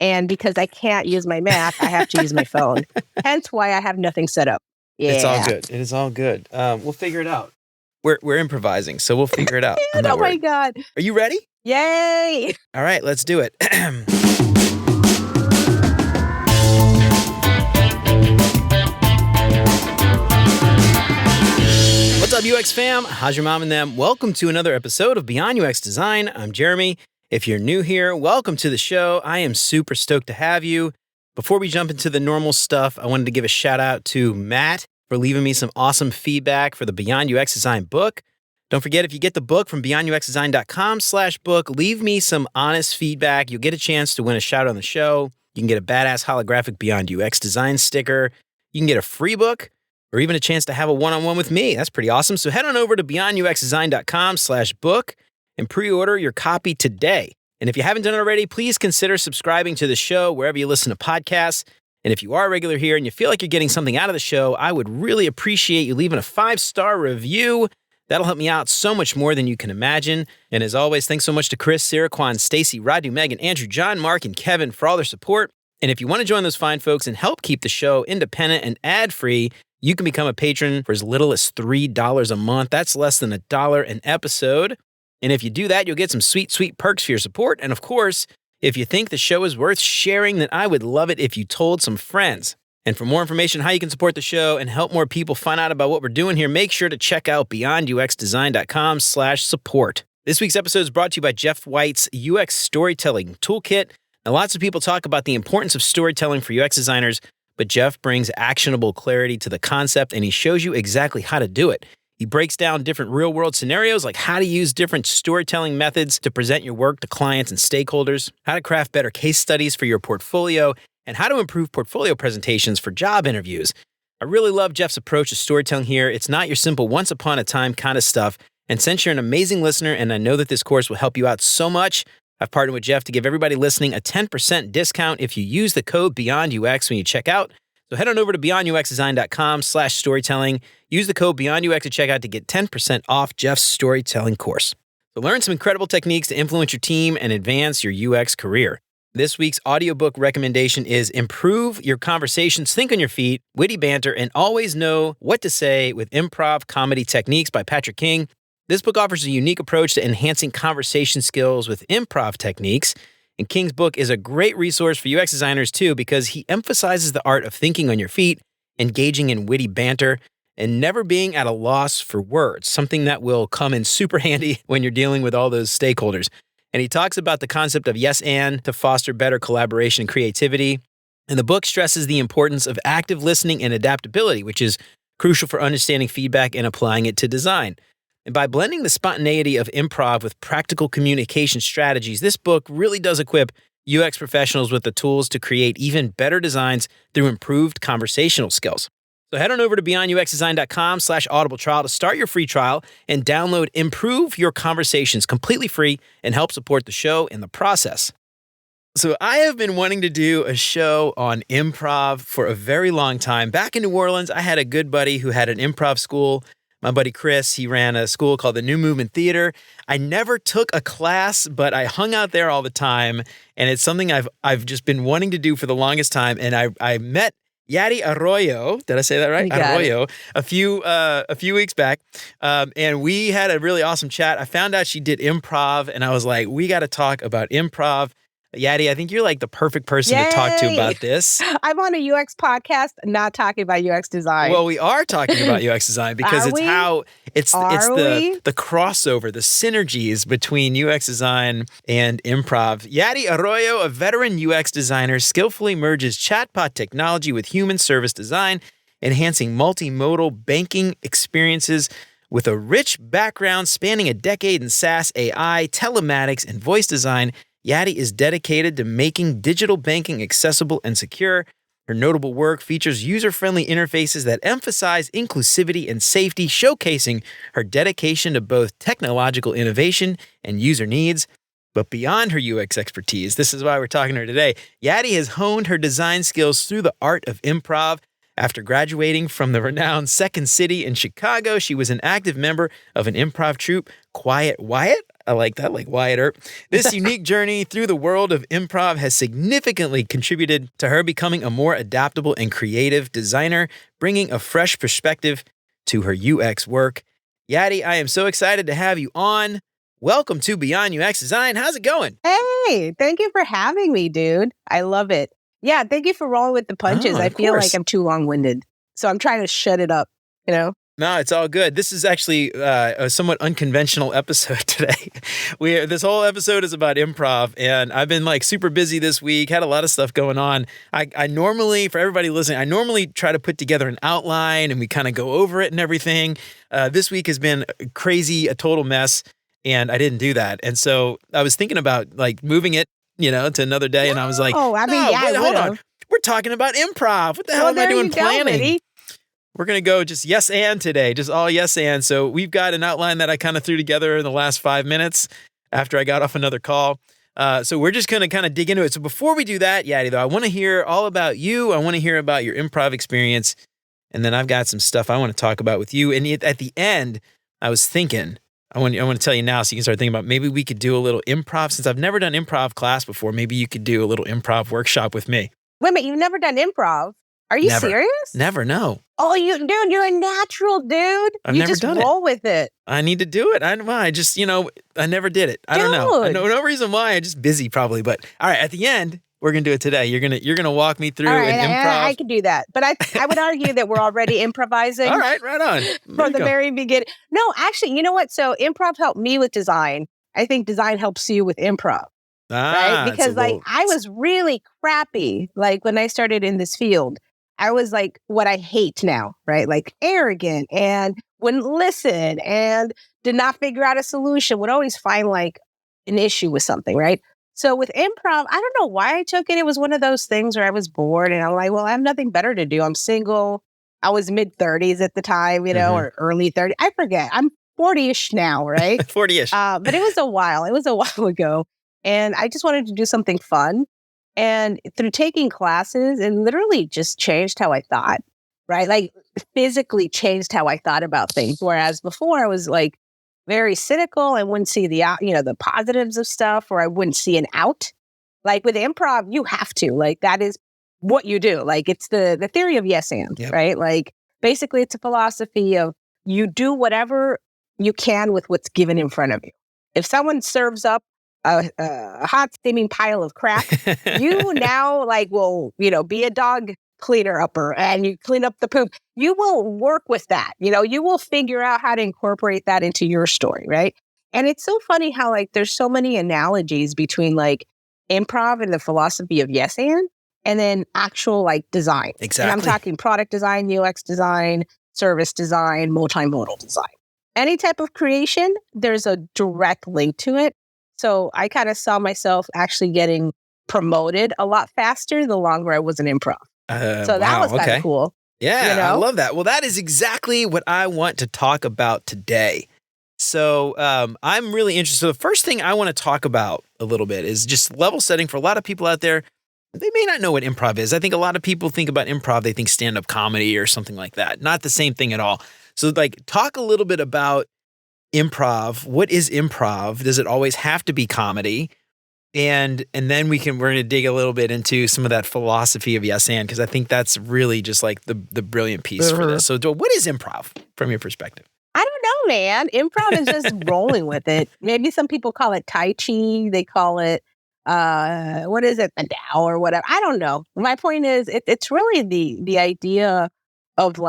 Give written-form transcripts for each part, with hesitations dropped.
And because I can't use my Mac, I have to use my phone. Hence why I have nothing set up. Yeah. It's all good. It is all good. We'll figure it out. We're improvising, so we'll figure it out. Oh my God. Are you ready? Yay. All right, let's do it. What's up, UX fam? How's your mom and them? Welcome to another episode of Beyond UX Design. I'm Jeremy. If you're new here, welcome to the show. I am super stoked to have you. Before we jump into the normal stuff, I wanted to give a shout out to Matt for leaving me some awesome feedback for the Beyond UX Design book. Don't forget, if you get the book from beyonduxdesign.com/book, leave me some honest feedback. You'll get a chance to win a shout out on the show. You can get a badass holographic Beyond UX Design sticker. You can get a free book or even a chance to have a one-on-one with me. That's pretty awesome. So head on over to beyonduxdesign.com/book and pre-order your copy today. And if you haven't done it already, please consider subscribing to the show wherever you listen to podcasts. And if you are a regular here and you feel like you're getting something out of the show, I would really appreciate you leaving a 5-star review. That'll help me out so much more than you can imagine. And as always, thanks so much to Chris, Sarah, Quan, Stacy, Radu, Megan, Andrew, John, Mark, and Kevin for all their support. And if you want to join those fine folks and help keep the show independent and ad-free, you can become a patron for as little as $3 a month. That's less than $1 an episode. And if you do that, you'll get some sweet, sweet perks for your support. And of course, if you think the show is worth sharing, then I would love it if you told some friends. And for more information on how you can support the show and help more people find out about what we're doing here, make sure to check out beyonduxdesign.com/support. This week's episode is brought to you by Jeff White's UX Storytelling Toolkit. Now, lots of people talk about the importance of storytelling for UX designers, but Jeff brings actionable clarity to the concept, and he shows you exactly how to do it. He breaks down different real-world scenarios, like how to use different storytelling methods to present your work to clients and stakeholders, how to craft better case studies for your portfolio, and how to improve portfolio presentations for job interviews. I really love Jeff's approach to storytelling here. It's not your simple once-upon-a-time kind of stuff. And since you're an amazing listener, and I know that this course will help you out so much, I've partnered with Jeff to give everybody listening a 10% discount if you use the code BeyondUX when you check out. So head on over to beyonduxdesign.com/storytelling. Use the code BeyondUX at checkout to get 10% off Jeff's storytelling course. So learn some incredible techniques to influence your team and advance your UX career. This week's audiobook recommendation is Improve Your Conversations, Think on Your Feet, Witty Banter, and Always Know What to Say with Improv Comedy Techniques by Patrick King. This book offers a unique approach to enhancing conversation skills with improv techniques. And King's book is a great resource for UX designers too, because he emphasizes the art of thinking on your feet, engaging in witty banter, and never being at a loss for words, something that will come in super handy when you're dealing with all those stakeholders. And he talks about the concept of yes and to foster better collaboration and creativity. And the book stresses the importance of active listening and adaptability, which is crucial for understanding feedback and applying it to design. And by blending the spontaneity of improv with practical communication strategies, this book really does equip UX professionals with the tools to create even better designs through improved conversational skills. So head on over to beyonduxdesign.com/audible trial to start your free trial and download Improve Your Conversations completely free and help support the show in the process. So I have been wanting to do a show on improv for a very long time. Back in New Orleans, I had a good buddy who had an improv school. My buddy Chris, he ran a school called the New Movement Theater. I never took a class, but I hung out there all the time. And it's something I've just been wanting to do for the longest time. And I met Yaddy Arroyo, did I say that right? Arroyo, a few weeks back. And we had a really awesome chat. I found out she did improv and I was like, we got to talk about improv. Yaddy, I think you're like the perfect person to talk to about this. I'm on a UX podcast, not talking about UX design. Well, we are talking about UX design because it's the crossover, the synergies between UX design and improv. Yaddy Arroyo, a veteran UX designer, skillfully merges chatbot technology with human service design, enhancing multimodal banking experiences with a rich background spanning a decade in SaaS, AI, telematics, and voice design. Yaddy is dedicated to making digital banking accessible and secure. Her notable work features user-friendly interfaces that emphasize inclusivity and safety, showcasing her dedication to both technological innovation and user needs. But beyond her UX expertise, this is why we're talking to her today, Yaddy has honed her design skills through the art of improv. After graduating from the renowned Second City in Chicago, she was an active member of an improv troupe, Quiet Wyatt. I like that, like Wyatt Earp. This unique journey through the world of improv has significantly contributed to her becoming a more adaptable and creative designer, bringing a fresh perspective to her UX work. Yaddy, I am so excited to have you on. Welcome to Beyond UX Design. How's it going? Hey, thank you for having me, dude. I love it. Yeah, thank you for rolling with the punches. I feel like I'm too long-winded, so I'm trying to shut it up, No, it's all good. This is actually a somewhat unconventional episode today. This whole episode is about improv, and I've been like super busy this week, had a lot of stuff going on. I normally, for everybody listening, I normally try to put together an outline and we kind of go over it and everything. This week has been crazy, a total mess, and I didn't do that. And so I was thinking about like moving it, to another day, and I was like, hold on. We're talking about improv. What the hell am I doing planning? We're going to go just yes and today, just all yes and. So we've got an outline that I kind of threw together in the last 5 minutes after I got off another call. So we're just going to kind of dig into it. So before we do that, Yaddy, though, I want to hear all about you. I want to hear about your improv experience. And then I've got some stuff I want to talk about with you. And at the end, I was thinking, I want to tell you now so you can start thinking about maybe we could do a little improv. Since I've never done improv class before, maybe you could do a little improv workshop with me. Wait a minute, you've never done improv? Are you serious? Never, no. Oh, you're a natural dude. I've never done it. You just roll with it. I need to do it. I just, I never did it. I don't know. No reason why. I'm just busy probably. But all right, at the end, we're gonna do it today. You're gonna walk me through an improv. I can do that. But I would argue that we're already improvising. All right, right on. From the very beginning. No, actually, you know what? So improv helped me with design. I think design helps you with improv. Right? Because I was really crappy. Like when I started in this field. I was like what I hate now, right? Like arrogant and wouldn't listen and did not figure out a solution, would always find like an issue with something, right? So with improv, I don't know why I took it. It was one of those things where I was bored and I'm like, well, I have nothing better to do. I'm single. I was mid-30s at the time, or early 30s. I forget. I'm 40-ish now, right? 40-ish. But it was a while. It was a while ago. And I just wanted to do something fun. And through taking classes, it literally just changed how I thought, right? Like physically changed how I thought about things. Whereas before I was like very cynical and wouldn't see the positives of stuff, or I wouldn't see an out. Like with improv, you have to, like, that is what you do. Like it's the theory of yes and, right? Like basically it's a philosophy of you do whatever you can with what's given in front of you. If someone serves up a hot steaming pile of crap, you now will be a dog cleaner upper and you clean up the poop. You will work with that. You will figure out how to incorporate that into your story, right? And it's so funny how there's so many analogies between improv and the philosophy of yes and then actual design. Exactly. And I'm talking product design, UX design, service design, multimodal design. Any type of creation, there's a direct link to it. So I kind of saw myself actually getting promoted a lot faster the longer I was in improv. So that was kind of cool. Yeah, I love that. Well, that is exactly what I want to talk about today. So I'm really interested. So the first thing I want to talk about a little bit is just level setting for a lot of people out there. They may not know what improv is. I think a lot of people think about improv, they think stand-up comedy or something like that. Not the same thing at all. So talk a little bit about improv. What is improv? Does it always have to be comedy? And then we're going to dig a little bit into some of that philosophy of yes and, because I think that's really just the brilliant piece for this. So what is improv from your perspective? I don't know, man. Improv is just rolling with it. Maybe some people call it Tai Chi. They call it, what is it? The Tao or whatever. I don't know. My point is it's really the idea of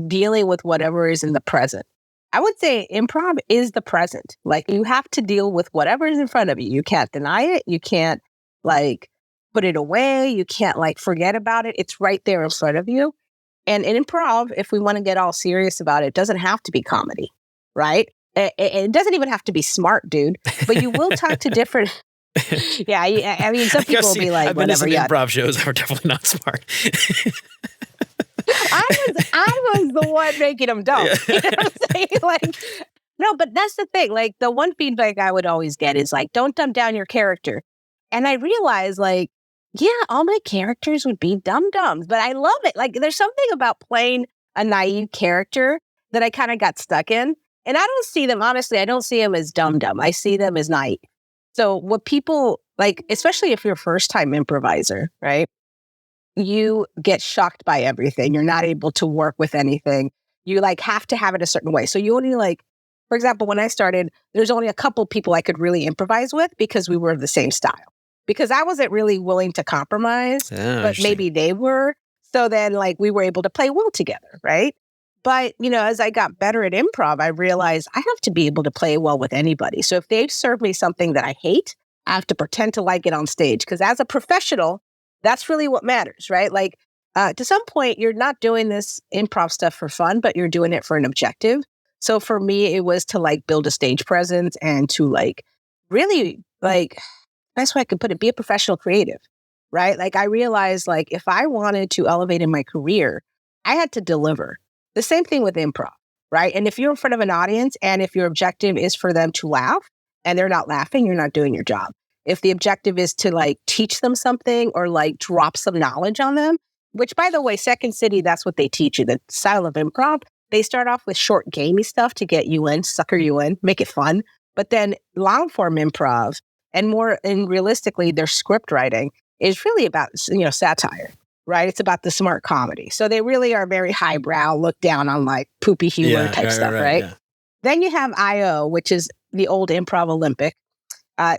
dealing with whatever is in the present. I would say improv is the present. You have to deal with whatever is in front of you. You can't deny it. You can't put it away. You can't forget about it. It's right there in front of you. And in improv, if we want to get all serious about it, it doesn't have to be comedy, right? It doesn't even have to be smart, dude. But you will talk to different. Yeah, I mean, some people will be like, I've been whatever. To some improv shows that were definitely not smart. I was the one making them dumb. You know what I'm saying? No, but that's the thing. The one feedback I would always get is don't dumb down your character. And I realized yeah, all my characters would be dum-dums, but I love it. There's something about playing a naive character that I kind of got stuck in. And I don't see them, honestly, I don't see them as dumb. I see them as naive. So what people like, especially if you're a first time improviser, right? You get shocked by everything. You're not able to work with anything. You like have to have it a certain way. So you only like, for example, when I started, there's only a couple people I could really improvise with because we were of the same style. Because I wasn't really willing to compromise, but maybe they were. So then like we were able to play well together, right? But, as I got better at improv, I realized I have to be able to play well with anybody. So if they serve me something that I hate, I have to pretend to like it on stage. Because as a professional, that's really what matters, right? Like to some point, you're not doing this improv stuff for fun, but you're doing it for an objective. So for me, it was to like build a stage presence and to like really like, best way I could put it, be a professional creative, right? Like I realized like if I wanted to elevate in my career, I had to deliver. The same thing with improv, right? And if you're in front of an audience and if your objective is for them to laugh and they're not laughing, you're not doing your job. If the objective is to like teach them something or like drop some knowledge on them, which by the way, Second City, that's what they teach you, the style of improv. They start off with short gamey stuff to get you in, sucker you in, make it fun. But then long form improv and realistically, their script writing is really about, satire. Right? It's about the smart comedy. So they really are very highbrow, look down on like poopy humor type stuff, right? Yeah. Then you have IO, which is the old Improv Olympic.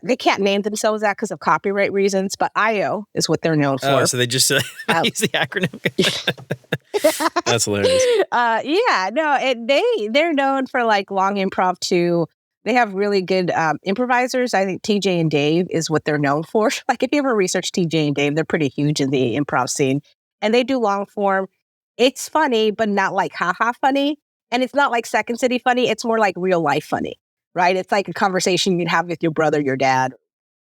They can't name themselves that because of copyright reasons, but IO is what they're known for. Oh, so they just use the acronym. That's hilarious. They're known for like long improv too. They have really good improvisers. I think TJ and Dave is what they're known for. Like if you ever research TJ and Dave, they're pretty huge in the improv scene. And they do long form. It's funny, but not like haha funny. And it's not like Second City funny. It's more like real life funny, right? It's like a conversation you'd have with your brother, your dad,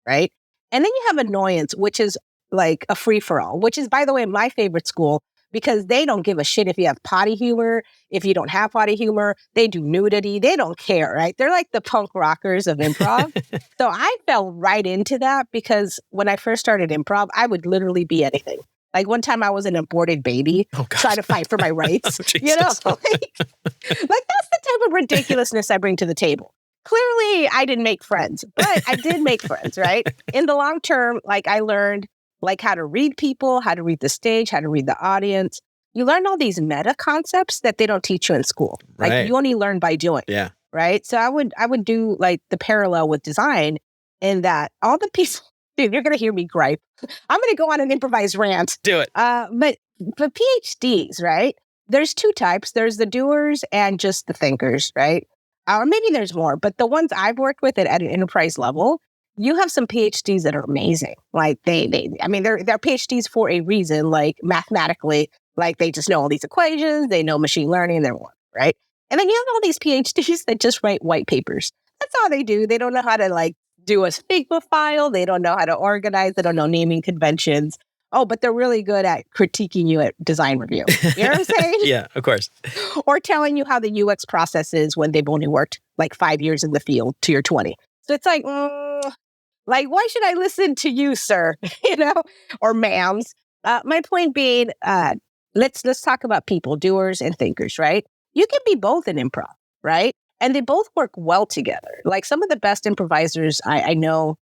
right? And then you have Annoyance, which is like a free-for-all, which is, by the way, my favorite school. Because they don't give a shit if you have potty humor, if you don't have potty humor. They do nudity. They don't care, right? They're like the punk rockers of improv. So I fell right into that because when I first started improv, I would literally be anything. Like one time I was an aborted baby trying to fight for my rights. Like that's the type of ridiculousness I bring to the table. Clearly, I didn't make friends, but I did make friends, right? In the long term, like I learned like how to read people, how to read the stage, how to read the audience. You learn all these meta concepts that they don't teach you in school. Like you only learn by doing. Yeah. Right. So I would do like the parallel with design in that all the people, dude, you're going to hear me gripe. I'm going to go on an improvised rant. Do it. But PhDs, right? There's two types. There's the doers and just the thinkers, right? Or maybe there's more, but the ones I've worked with at an enterprise level, you have some PhDs that are amazing. Like they're PhDs for a reason, like mathematically, like they just know all these equations, they know machine learning, and they're one, right? And then you have all these PhDs that just write white papers. That's all they do. They don't know how to like do a Figma file. They don't know how to organize. They don't know naming conventions. Oh, but they're really good at critiquing you at design review. You know what I'm saying? Yeah, of course. Or telling you how the UX process is when they've only worked like 5 years in the field to your 20. So it's like, like, why should I listen to you, sir? Or ma'ams. My point being, let's talk about people, doers and thinkers, right? You can be both in improv, right? And they both work well together. Like some of the best improvisers I know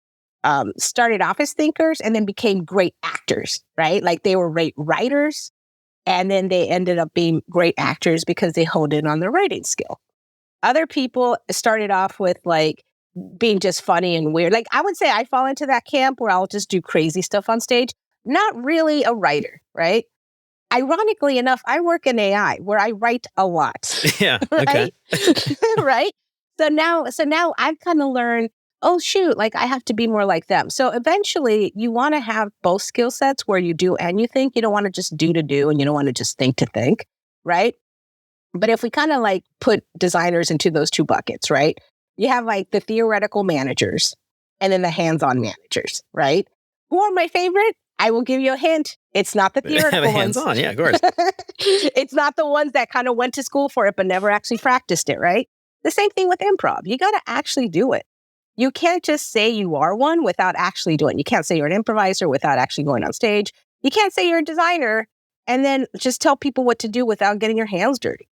started off as thinkers and then became great actors, right? Like they were great writers and then they ended up being great actors because they honed in on their writing skill. Other people started off with like being just funny and weird. Like I would say I fall into that camp where I'll just do crazy stuff on stage. Not really a writer, right? Ironically enough, I work in AI where I write a lot. Yeah. Right? Okay. Right? So now I've kind of learned, oh shoot, like I have to be more like them. So eventually you want to have both skill sets where you do and you think. You don't want to just do to do and you don't want to just think to think, right? But if we kind of like put designers into those two buckets, right? You have like the theoretical managers and then the hands-on managers, right? Who are my favorite? I will give you a hint. It's not the theoretical the hands-on, yeah, of course. It's not the ones that kind of went to school for it but never actually practiced it, right? The same thing with improv. You got to actually do it. You can't just say you are one without actually doing it. You can't say you're an improviser without actually going on stage. You can't say you're a designer and then just tell people what to do without getting your hands dirty,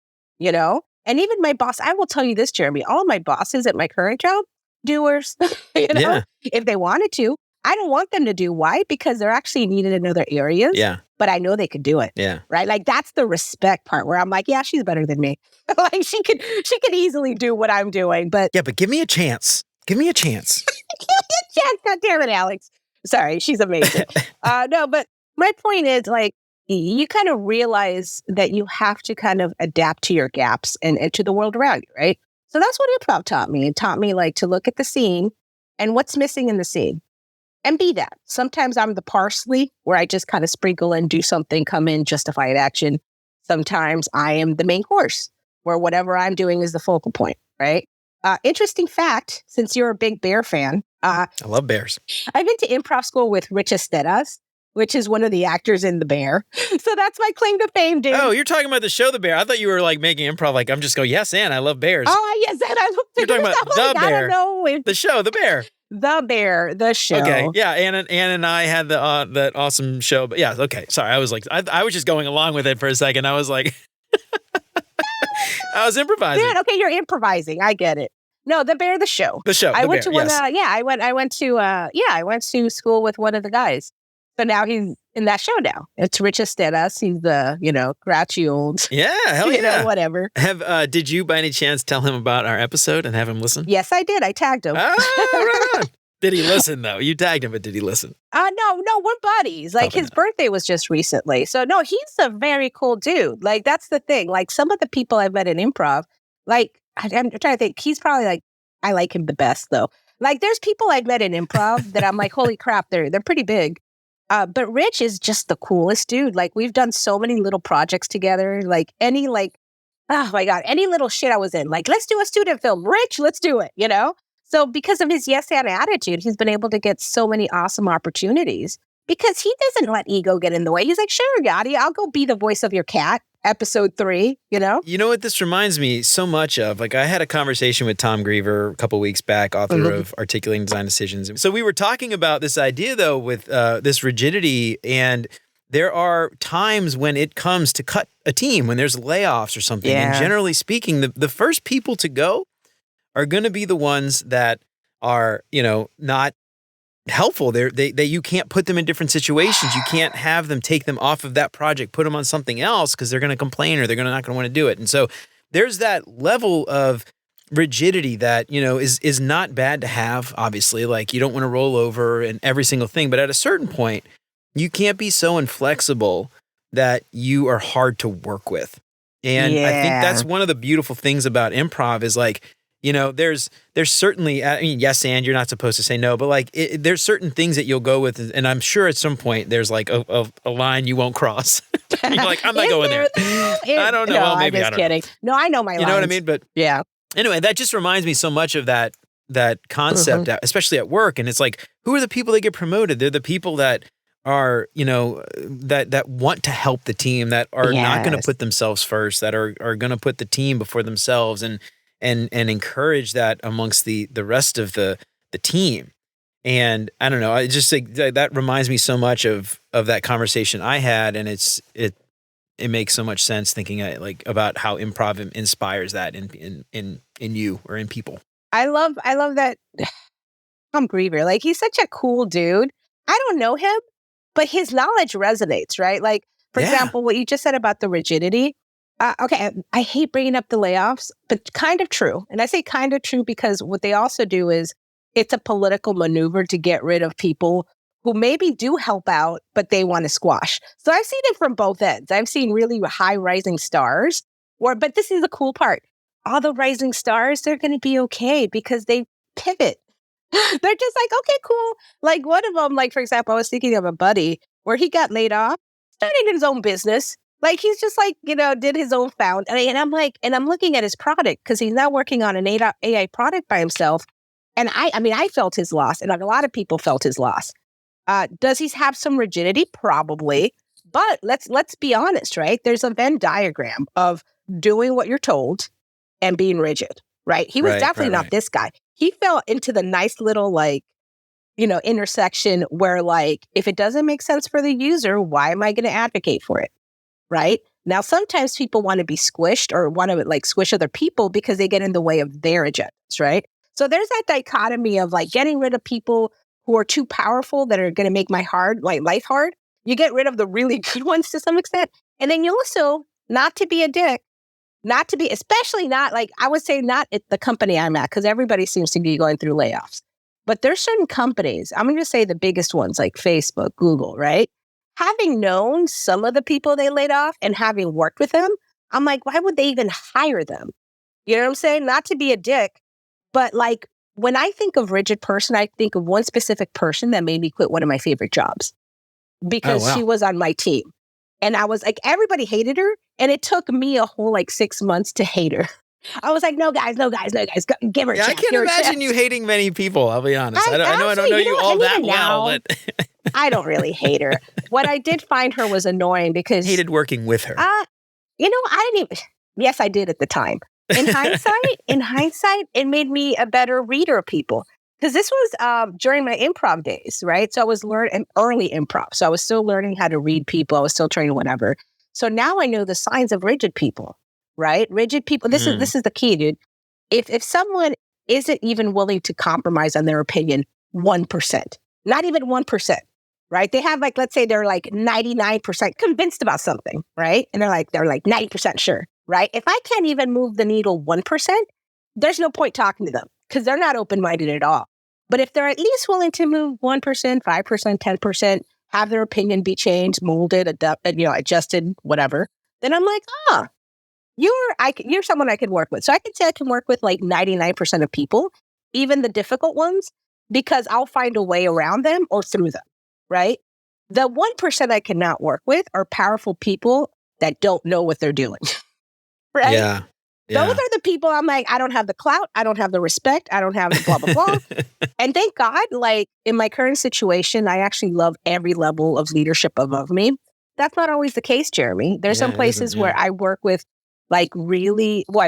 And even my boss, I will tell you this, Jeremy, all of my bosses at my current job, doers, Yeah. if they wanted to. I don't want them to do. Why? Because they're actually needed in other areas. Yeah. But I know they could do it. Yeah. Right? Like that's the respect part where I'm like, yeah, she's better than me. Like she could easily do what I'm doing. But Yeah, but give me a chance. Give me a chance. yeah, God damn it, Alex. Sorry, she's amazing. No, but my point is like you kind of realize that you have to kind of adapt to your gaps and to the world around you, right? So that's what improv taught me. It taught me like to look at the scene and what's missing in the scene. And be that. Sometimes I'm the parsley where I just kind of sprinkle and do something, come in, justify an action. Sometimes I am the main course where whatever I'm doing is the focal point, right? Interesting fact, since you're a big bear fan. I love bears. I've been to improv school with Rich Estedas, which is one of the actors in The Bear. So that's my claim to fame, dude. Oh, you're talking about the show The Bear. I thought you were like making improv. Like I'm just going, yes, and I love bears. Oh, yes, and I love You're talking about The Bear. I don't know. The show, The Bear. The Bear, the show. Okay, yeah, Ann and I had that awesome show. But yeah, okay, sorry, I was like, I was just going along with it for a second. I was like, I was improvising. Dude, okay, you're improvising. I get it. No, The Bear, the show. The show. I the went Bear, to one. yes. I went to school with one of the guys. So now he's in that show now. It's Rich Estedas. He's the grouchy old. Yeah, hell yeah. Whatever. Did you by any chance tell him about our episode and have him listen? Yes, I did. I tagged him. Oh, right on. Did he listen though? You tagged him, but did he listen? No, we're buddies. Like his birthday was just recently. So no, he's a very cool dude. Like that's the thing. Like some of the people I've met in improv, like I'm trying to think, he's probably like, I like him the best though. Like there's people I've met in improv that I'm like, holy crap, they're pretty big. But Rich is just the coolest dude. Like we've done so many little projects together. Like any oh my God, any little shit I was in. Like, let's do a student film. Rich, let's do it, So because of his yes and attitude, he's been able to get so many awesome opportunities because he doesn't let ego get in the way. He's like, sure, Yaddy, I'll go be the voice of your cat. Episode 3, You know what this reminds me so much of? Like I had a conversation with Tom Griever a couple weeks back, author of Articulating Design Decisions. So we were talking about this idea though with this rigidity, and there are times when it comes to cut a team, when there's layoffs or something. Yeah. And generally speaking, the first people to go are going to be the ones that are, not helpful. They you can't put them in different situations. You can't have them take them off of that project, put them on something else because they're going to complain or they're not going to want to do it. And so there's that level of rigidity that, is not bad to have, obviously. Like you don't want to roll over in every single thing, but at a certain point, you can't be so inflexible that you are hard to work with. And I think that's one of the beautiful things about improv is like, there's certainly, yes, and you're not supposed to say no, but like there's certain things that you'll go with. And I'm sure at some point there's like a line you won't cross. You're like, I'm not going there. I don't know. No, well, maybe I'm just kidding. No, I know my lines. You know what I mean? But yeah. Anyway, that just reminds me so much of that concept, especially at work. And it's like, who are the people that get promoted? They're the people that are, that want to help the team, that are not going to put themselves first, that are going to put the team before themselves and encourage that amongst the rest of the team. And I don't know, I just think that reminds me so much of that conversation I had, and it makes so much sense thinking like about how improv inspires that in you or in people. I love that Tom Griever. Like he's such a cool dude. I don't know him, but his knowledge resonates, right? Like for example, what you just said about the rigidity. Okay, I hate bringing up the layoffs, but kind of true. And I say kind of true because what they also do is it's a political maneuver to get rid of people who maybe do help out, but they want to squash. So I've seen it from both ends. I've seen really high rising stars, but this is the cool part. All the rising stars, they're going to be okay because they pivot. They're just like, okay, cool. Like one of them, like for example, I was thinking of a buddy where he got laid off, started his own business. Like he's just like, did his own found. And I'm like, and I'm looking at his product because he's now working on an AI product by himself. And I felt his loss, and a lot of people felt his loss. Does he have some rigidity? Probably. But let's be honest, right? There's a Venn diagram of doing what you're told and being rigid, right? He was definitely not this guy. He fell into the nice little intersection where like, if it doesn't make sense for the user, why am I going to advocate for it? Right? Now, sometimes people want to be squished or want to like squish other people because they get in the way of their agendas, right? So there's that dichotomy of like getting rid of people who are too powerful that are going to make my life hard. You get rid of the really good ones to some extent. And then you also, not to be a dick, not to be, especially not like, I would say not at the company I'm at, because everybody seems to be going through layoffs. But there's certain companies, I'm going to say the biggest ones like Facebook, Google, right? Having known some of the people they laid off and having worked with them, I'm like, why would they even hire them? You know what I'm saying? Not to be a dick, but like when I think of rigid person, I think of one specific person that made me quit one of my favorite jobs because she was on my team. And I was like, everybody hated her. And it took me a whole like 6 months to hate her. I was like, no, guys, give her a chance. I can't imagine you hating many people, I'll be honest. I don't know you all that well, but I don't really hate her. What I did find her was annoying because... Hated working with her. I didn't even... Yes, I did at the time. In hindsight, it made me a better reader of people. Because this was during my improv days, right? So I was learning early improv. So I was still learning how to read people. I was still training whatever. So now I know the signs of rigid people, right? Rigid people. This is the key, dude. If someone isn't even willing to compromise on their opinion 1%, not even 1%, right? They have like, let's say they're like 99% convinced about something, right? And they're like 90% sure, right? If I can't even move the needle 1%, there's no point talking to them because they're not open-minded at all. But if they're at least willing to move 1%, 5%, 10%, have their opinion be changed, molded, adjusted, whatever, then I'm like, you're someone I could work with. So I can say I can work with like 99% of people, even the difficult ones, because I'll find a way around them or through them, right? The 1% I cannot work with are powerful people that don't know what they're doing, right? Yeah. Those are the people I'm like, I don't have the clout. I don't have the respect. I don't have the blah, blah, blah. And thank God, like in my current situation, I actually love every level of leadership above me. That's not always the case, Jeremy. There's some places where I work with I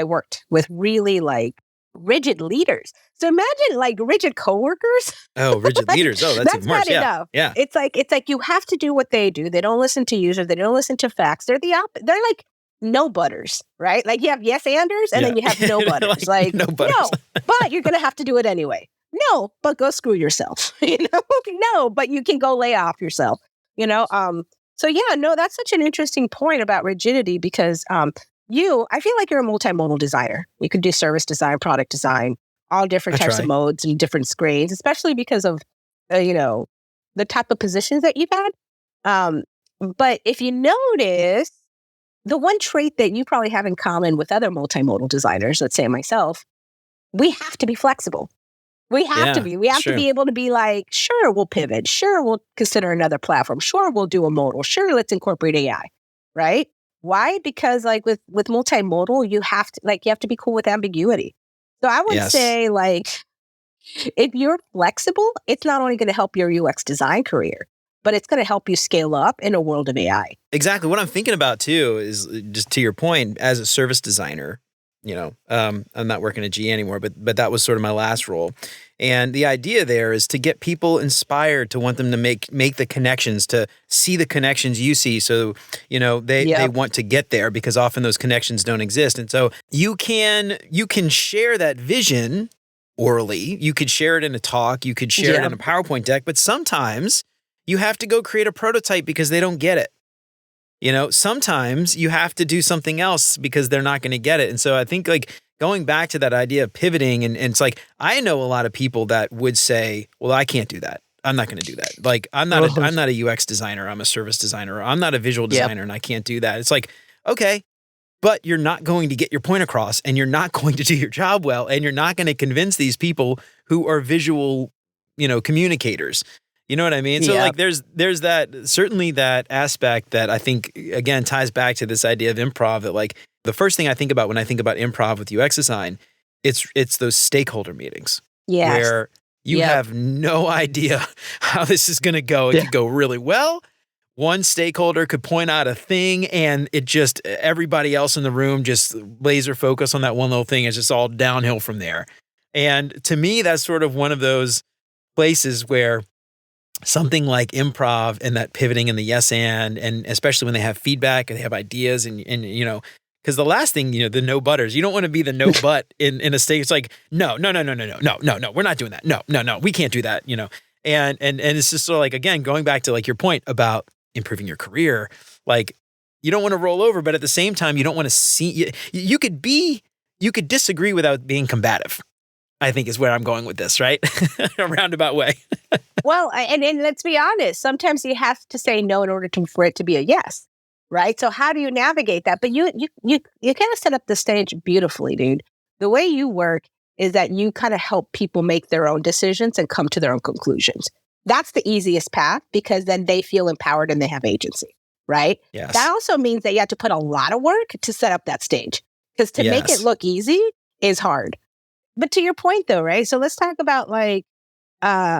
worked with really like rigid leaders. So imagine like rigid coworkers. Oh, rigid leaders. Oh, that's even worse. Not enough. Yeah. It's like you have to do what they do. They don't listen to users. They don't listen to facts. They're they're like no butters, right? Like you have yes anders and then you have no butters. like no butters. No, but you're gonna have to do it anyway. No, but go screw yourself. No, but you can go lay off yourself. So yeah, no, that's such an interesting point about rigidity because I feel like you're a multimodal designer. You could do service design, product design, all different types of modes and different screens, especially because of, the type of positions that you've had. But if you notice, the one trait that you probably have in common with other multimodal designers, let's say myself, we have to be flexible. We have to be. We have to be able to be like, sure, we'll pivot. Sure, we'll consider another platform. Sure, we'll do a modal. Sure, let's incorporate AI, right? Why? Because like with multimodal, you have to be cool with ambiguity. So I would say like, if you're flexible, it's not only going to help your UX design career, but it's going to help you scale up in a world of AI. Exactly. What I'm thinking about too is just to your point, as a service designer, I'm not working at GE anymore, but that was sort of my last role. And the idea there is to get people inspired, to want them to make the connections, to see the connections you see. So, they want to get there because often those connections don't exist. And so you can share that vision orally. You could share it in a talk. You could share it in a PowerPoint deck. But sometimes you have to go create a prototype because they don't get it. Sometimes you have to do something else because they're not going to get it. And so I think like going back to that idea of pivoting and it's like, I know a lot of people that would say, well, I can't do that. I'm not going to do that. Like, I'm not a UX designer. I'm a service designer. Or I'm not a visual designer and I can't do that. It's like, okay, but you're not going to get your point across and you're not going to do your job well. And you're not going to convince these people who are visual, communicators. You know what I mean? So like there's that, certainly that aspect that I think, again, ties back to this idea of improv that like the first thing I think about when I think about improv with UX design, it's those stakeholder meetings where you have no idea how this is going to go. It could go really well. One stakeholder could point out a thing and it just, everybody else in the room just laser focus on that one little thing. It's just all downhill from there. And to me, that's sort of one of those places where something like improv and that pivoting and the yes and especially when they have feedback and they have ideas and because the last thing, the no butters, you don't want to be the no but in a state. It's like, no, we're not doing that. No, we can't do that, and it's just sort of like, again, going back to like your point about improving your career, like you don't want to roll over, but at the same time, you don't want to see, you could disagree without being combative, I think is where I'm going with this, right? A roundabout way. Well, and let's be honest, sometimes you have to say no in order for it to be a yes, right? So how do you navigate that? But you kind of set up the stage beautifully, dude. The way you work is that you kind of help people make their own decisions and come to their own conclusions. That's the easiest path because then they feel empowered and they have agency, right? Yes. That also means that you have to put a lot of work to set up that stage because to make it look easy is hard. But to your point though, right? So let's talk about like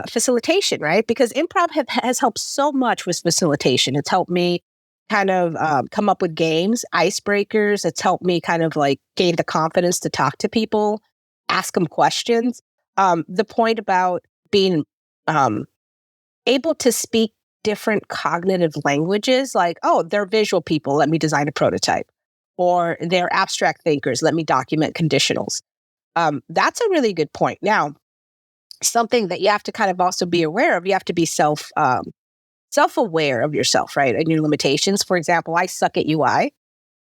facilitation, right? Because improv has helped so much with facilitation. It's helped me kind of come up with games, icebreakers. It's helped me kind of like gain the confidence to talk to people, ask them questions. The point about being able to speak different cognitive languages, like, oh, they're visual people, let me design a prototype. Or they're abstract thinkers, let me document conditionals. That's a really good point. Now, something that you have to kind of also be aware of, you have to be self-aware of yourself, right? And your limitations. For example, I suck at UI.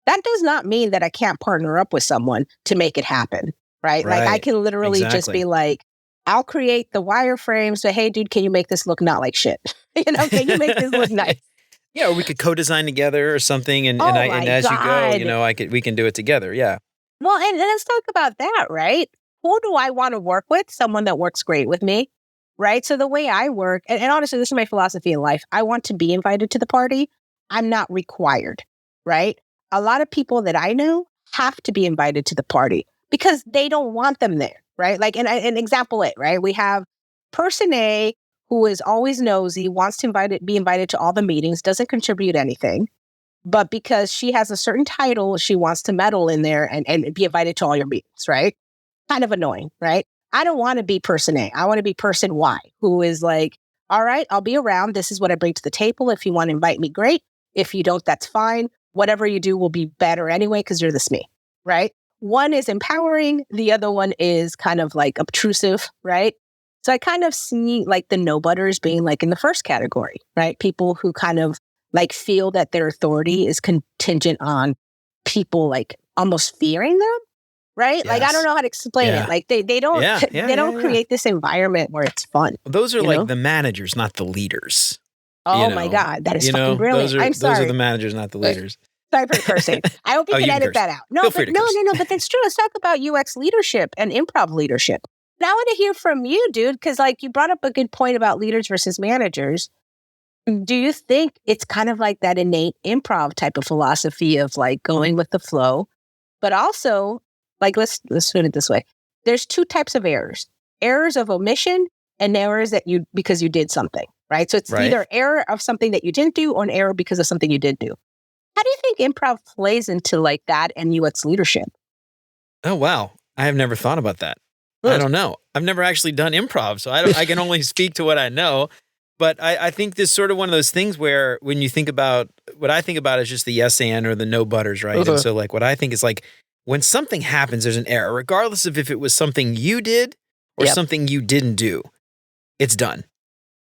That does not mean that I can't partner up with someone to make it happen, right? Like I can literally just be like, I'll create the wireframes, but hey, dude, can you make this look not like shit? Can you make this look nice? Yeah, or we could co-design together or something, and as God. You go, we can do it together. Yeah. Well, and let's talk about that, right? Who do I want to work with? Someone that works great with me, right? So the way I work, and honestly, this is my philosophy in life. I want to be invited to the party. I'm not required, right? A lot of people that I know have to be invited to the party because they don't want them there, right? Like, and example it, right? We have person A who is always nosy, wants to be invited to all the meetings, doesn't contribute anything. But because she has a certain title, she wants to meddle in there and be invited to all your meetings, right? Kind of annoying, right? I don't want to be person A. I want to be person Y, who is like, all right, I'll be around. This is what I bring to the table. If you want to invite me, great. If you don't, that's fine. Whatever you do will be better anyway, because you're this me, right? One is empowering. The other one is kind of like obtrusive, right? So I kind of see like the no-butters being like in the first category, right? People who kind of like feel that their authority is contingent on people like almost fearing them, right? Yes. Like I don't know how to explain it. Like they don't create this environment where it's fun. Those are like the managers, not the leaders. Oh my God, that is fucking brilliant. I'm sorry. Those are the managers, not the leaders. Sorry for cursing. I hope you can edit that out. No, but that's true. Let's talk about UX leadership and improv leadership. And I want to hear from you, dude, because like you brought up a good point about leaders versus managers. Do you think it's kind of like that innate improv type of philosophy of like going with the flow, but also like, let's put it this way. There's two types of errors: errors of omission and errors because you did something, right? So it's either error of something that you didn't do or an error because of something you did do. How do you think improv plays into like that and UX leadership? Oh, wow. I have never thought about that. I don't know. I've never actually done improv, so I can only speak to what I know. But I think this is sort of one of those things where when you think about, what I think about is just the yes and or the no butters, right? And so like what I think is like when something happens, there's an error, regardless of if it was something you did or something you didn't do, it's done.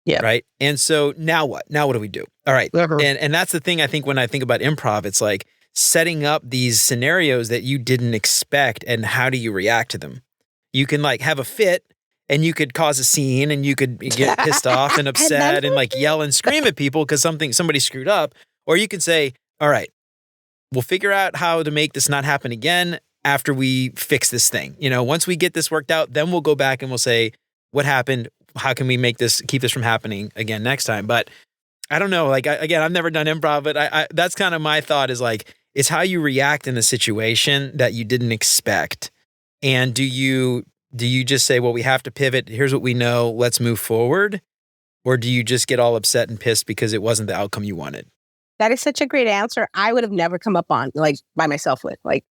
Yeah. Right. And so now what? Now what do we do? All right. And that's the thing I think when I think about improv, it's like setting up these scenarios that you didn't expect and how do you react to them? You can like have a fit and you could cause a scene and you could get pissed off and upset and like yell and scream at people because somebody screwed up. Or you could say, all right, we'll figure out how to make this not happen again after we fix this thing. Once we get this worked out, then we'll go back and we'll say, what happened? How can we keep this from happening again next time? But I don't know. Like, again, I've never done improv, but that's kind of my thought is like, it's how you react in a situation that you didn't expect. And do you just say, well, we have to pivot. Here's what we know. Let's move forward. Or do you just get all upset and pissed because it wasn't the outcome you wanted? That is such a great answer. I would have never come up on like by myself with like,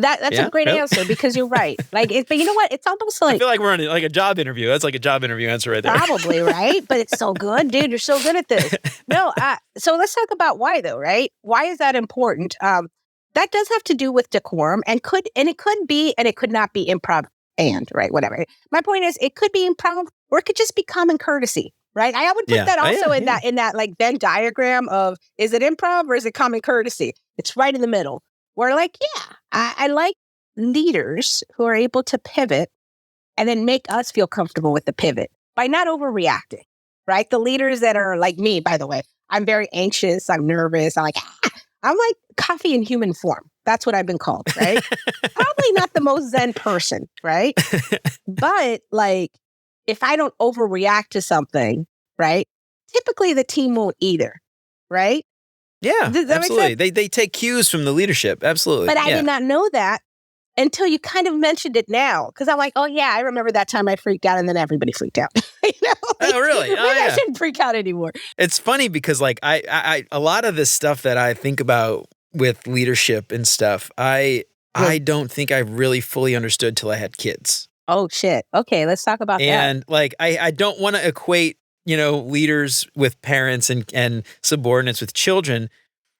That's Yeah, a great yep. answer because you're right. Like, but you know what? It's almost I like feel like we're on like a job interview. That's like a job interview answer right there. probably right, but it's so good, dude. You're so good at this. No, so let's talk about why though, right? Why is that important? That does have to do with decorum, and it could be, and it could not be improv, and right, whatever. My point is, it could be improv, or it could just be common courtesy, right? I would put that also in that like Venn diagram of is it improv or is it common courtesy? It's right in the middle. Where like, yeah, I like leaders who are able to pivot and then make us feel comfortable with the pivot by not overreacting, right? The leaders that are like me, by the way, I'm very anxious, I'm nervous, I'm like coffee in human form. That's what I've been called, right? Probably not the most zen person, right? But like, if I don't overreact to something, right? Typically the team won't either, right? Yeah, Does that make absolutely. sense? They take cues from the leadership. Absolutely. But I did not know that until you kind of mentioned it now. Because I'm like, oh yeah, I remember that time I freaked out and then everybody freaked out. You know? Like, Oh, really? Maybe I shouldn't freak out anymore. It's funny because like I a lot of this stuff that I think about with leadership and stuff, I don't think I really fully understood till I had kids. Oh shit. Okay, let's talk about that. And like I don't want to equate, leaders with parents and subordinates with children.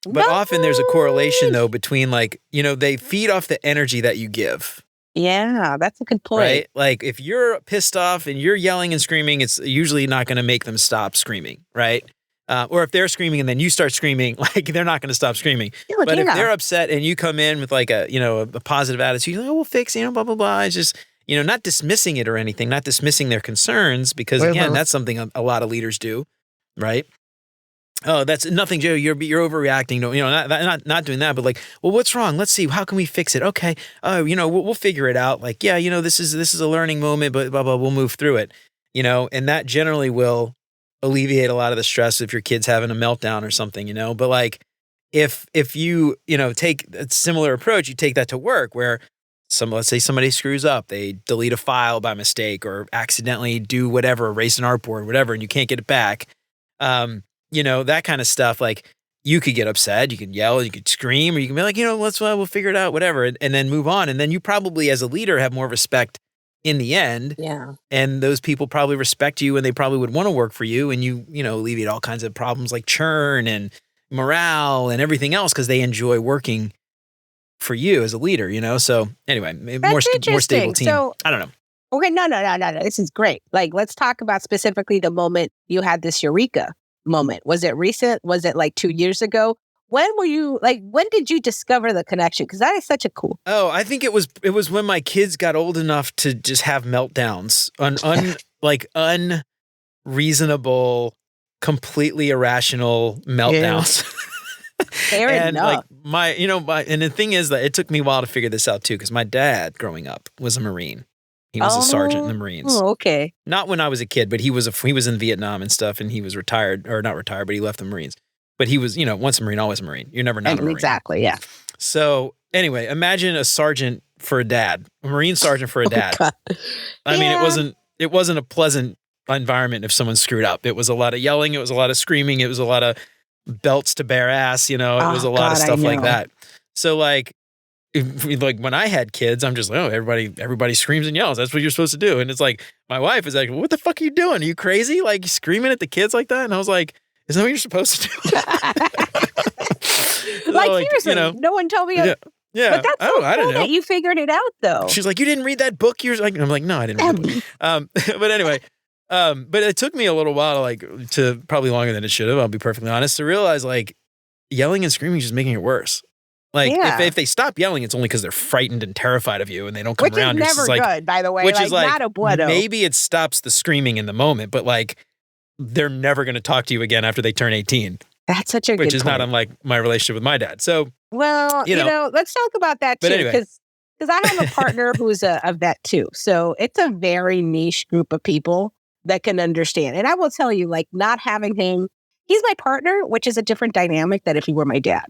But often there's a correlation though between like, they feed off the energy that you give. Yeah, that's a good point. Right? Like if you're pissed off and you're yelling and screaming, it's usually not going to make them stop screaming, right? Or if they're screaming and then you start screaming, like they're not going to stop screaming. But if they're upset and you come in with like a positive attitude, you're like, oh, we'll fix, blah, blah, blah. It's just, not dismissing it or anything, not dismissing their concerns, because again, that's something a lot of leaders do, right? Oh, that's nothing, Joe. You're overreacting. Not doing that, but like, well, what's wrong? Let's see. How can we fix it? Okay. We'll figure it out. Like, yeah, this is a learning moment, but blah, blah, we'll move through it, and that generally will alleviate a lot of the stress if your kid's having a meltdown or something, but like, if you, take a similar approach, you take that to work where let's say somebody screws up, they delete a file by mistake or accidentally do whatever, erase an artboard, whatever, and you can't get it back. That kind of stuff, like you could get upset, you could yell, you could scream, or you can be like, we'll figure it out, whatever, and then move on. And then you probably as a leader have more respect in the end. Yeah. And those people probably respect you and they probably would want to work for you, and you alleviate all kinds of problems like churn and morale and everything else because they enjoy working for you as a leader, So anyway, more stable team. So, I don't know. Okay, no. This is great. Like, let's talk about specifically the moment you had this eureka moment. Was it recent? Was it like 2 years ago? When did you discover the connection? Because that is such a cool. Oh, I think it was when my kids got old enough to just have meltdowns, unreasonable, completely irrational meltdowns. Yeah. Fair and enough. like and the thing is that it took me a while to figure this out too, because my dad growing up was a Marine. He was a sergeant in the Marines. Oh, okay. Not when I was a kid, but he was in Vietnam and stuff, and he was retired, or not retired, but he left the Marines. But he was, once a Marine, always a Marine. You're never not a Marine. Exactly, yeah. So anyway, imagine a sergeant for a dad, a Marine sergeant for a dad. I mean, it wasn't a pleasant environment if someone screwed up. It was a lot of yelling. It was a lot of screaming. It was a lot of belts to bare ass. It was a lot of stuff like that. So like when I had kids, I'm just like, oh, everybody screams and yells. That's what you're supposed to do. And it's like, my wife is like, what the fuck are you doing? Are you crazy? Like screaming at the kids like that? And I was like, is that what you're supposed to do? Seriously, no one told me. Yeah. But that's so I don't cool know that you figured it out, though. She's like, you didn't read that book? I'm like, no, I didn't read the book. But anyway, but it took me a little while to probably longer than it should have, I'll be perfectly honest, to realize like yelling and screaming is just making it worse. Like if they stop yelling, it's only because they're frightened and terrified of you and they don't come around. Which is never good, by the way. Which is like, not a bueno. Maybe it stops the screaming in the moment, but like they're never going to talk to you again after they turn 18. That's such a good Which is point. not unlike my relationship with my dad. So, well, let's talk about that too. Because I have a partner who's a vet too. So it's a very niche group of people that can understand. And I will tell you, like not having him, he's my partner, which is a different dynamic than if he were my dad.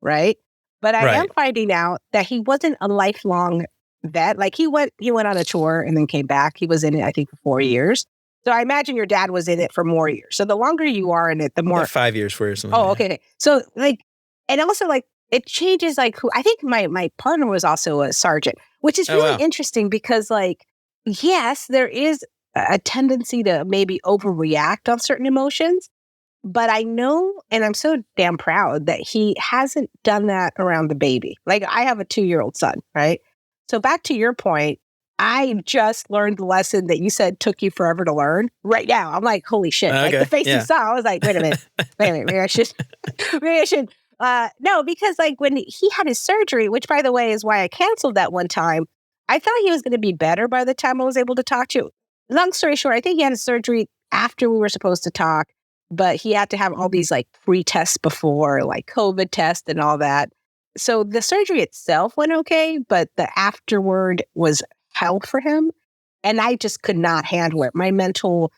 Right. But I am finding out that he wasn't a lifelong vet. Like he went on a tour and then came back. He was in it, I think, for 4 years. So I imagine your dad was in it for more years. So the longer you are in it, the more 5 years, 4 years. Oh, okay. So like, and also like it changes like who. I think my partner was also a sergeant, which is Oh, really wow. interesting because like, yes, there is a tendency to maybe overreact on certain emotions. But I know, and I'm so damn proud that he hasn't done that around the baby. Like I have a 2-year-old son, right? So back to your point, I just learned the lesson that you said took you forever to learn. Right now, I'm like, holy shit! Like the Okay. face you Yeah. saw, I was like, wait a minute, maybe I should, maybe I should. No, because like when he had his surgery, which by the way is why I canceled that one time. I thought he was going to be better by the time I was able to talk to you. Long story short, I think he had his surgery after we were supposed to talk, but he had to have all these like pre-tests before, like COVID test and all that. So the surgery itself went okay, but the afterward was hell for him. And I just could not handle it. My mental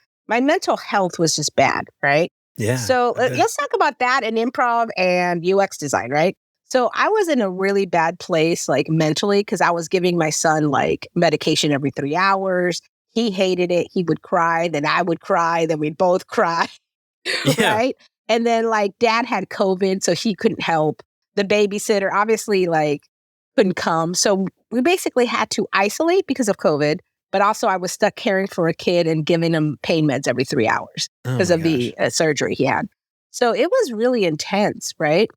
health was just bad, right? Yeah. So I bet. let's talk about that in improv and UX design, right? So I was in a really bad place, like mentally, because I was giving my son like medication every 3 hours. He hated it. He would cry, then I would cry, then we'd both cry. Yeah. Right? And then like dad had COVID, so he couldn't help. The babysitter obviously like couldn't come. So we basically had to isolate because of COVID, but also I was stuck caring for a kid and giving him pain meds every 3 hours Oh because my of gosh. the surgery he had. So it was really intense, right?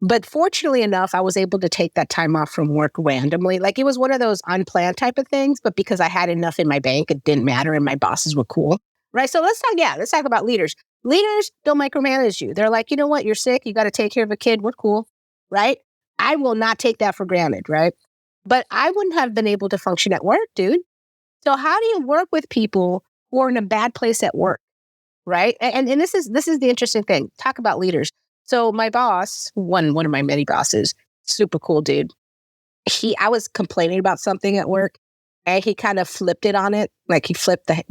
But fortunately enough, I was able to take that time off from work randomly. Like it was one of those unplanned type of things, but because I had enough in my bank, it didn't matter and my bosses were cool. Right. So let's talk about leaders. Leaders don't micromanage you. They're like, you know what? You're sick. You got to take care of a kid. We're cool. Right. I will not take that for granted. Right. But I wouldn't have been able to function at work, dude. So how do you work with people who are in a bad place at work? Right. And this is the interesting thing. Talk about leaders. So my boss, one of my many bosses, super cool dude. I was complaining about something at work and he kind of flipped it on it. Like he flipped the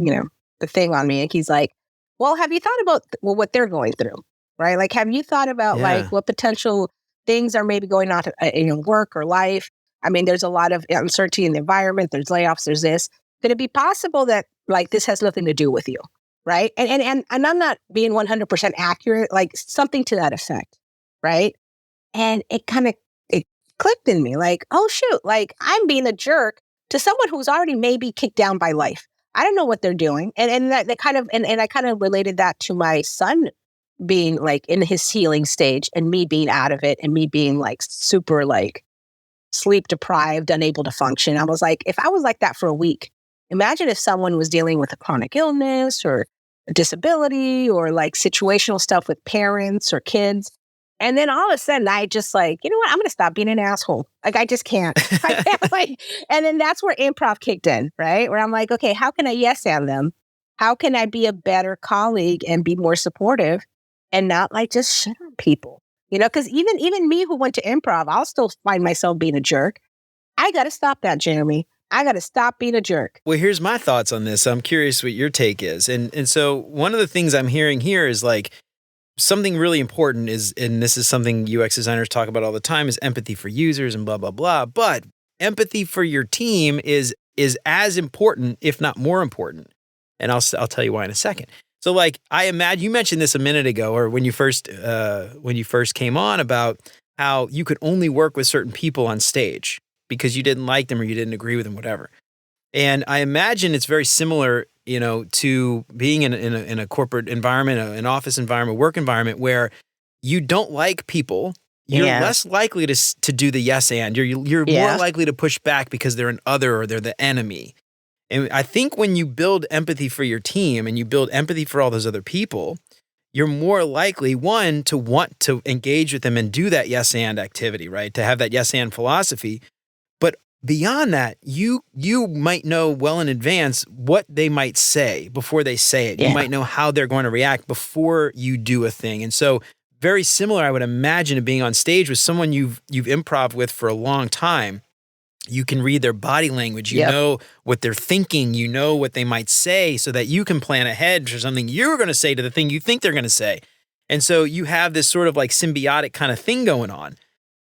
thing on me and he's like, well, have you thought about what they're going through? Right. Like, have you thought about like Yeah. what potential things are maybe going on in your work or life? I mean, there's a lot of uncertainty in the environment. There's layoffs. There's this. Could it be possible that like this has nothing to do with you? Right. And I'm not being 100% accurate, like something to that effect. Right. And it clicked in me like, oh, shoot, like I'm being a jerk to someone who's already maybe kicked down by life. I don't know what they're doing. And that kind of, and I kind of related that to my son being like in his healing stage and me being out of it and me being like super like sleep deprived, unable to function. I was like, if I was like that for a week, imagine if someone was dealing with a chronic illness or a disability or like situational stuff with parents or kids. And then all of a sudden, I just like, you know what? I'm going to stop being an asshole. Like, I just can't. I can't like, and then that's where improv kicked in, right? Where I'm like, okay, how can I yes and them? How can I be a better colleague and be more supportive and not like just shit on people? You know, because even me who went to improv, I'll still find myself being a jerk. I got to stop that, Jeremy. I got to stop being a jerk. Well, here's my thoughts on this. I'm curious what your take is. And so one of the things I'm hearing here is like something really important is, and this is something UX designers talk about all the time, is empathy for users and blah, blah, blah. But empathy for your team is as important, if not more important. And I'll tell you why in a second. So like, I imagine you mentioned this a minute ago, or when you first came on, about how you could only work with certain people on stage because you didn't like them or you didn't agree with them, whatever. And I imagine it's very similar, to being in a corporate environment, an office environment, work environment where you don't like people. You're Yeah. less likely to do the yes and. You're Yeah. more likely to push back because they're an other or they're the enemy. And I think when you build empathy for your team and you build empathy for all those other people, you're more likely, one, to want to engage with them and do that yes and activity, right? To have that yes and philosophy. But beyond that, you might know well in advance what they might say before they say it. Yeah. You might know how they're going to react before you do a thing. And so very similar, I would imagine, to being on stage with someone you've improv with for a long time. You can read their body language. You Yep. know what they're thinking. You know what they might say so that you can plan ahead for something you're going to say to the thing you think they're going to say. And so you have this sort of like symbiotic kind of thing going on.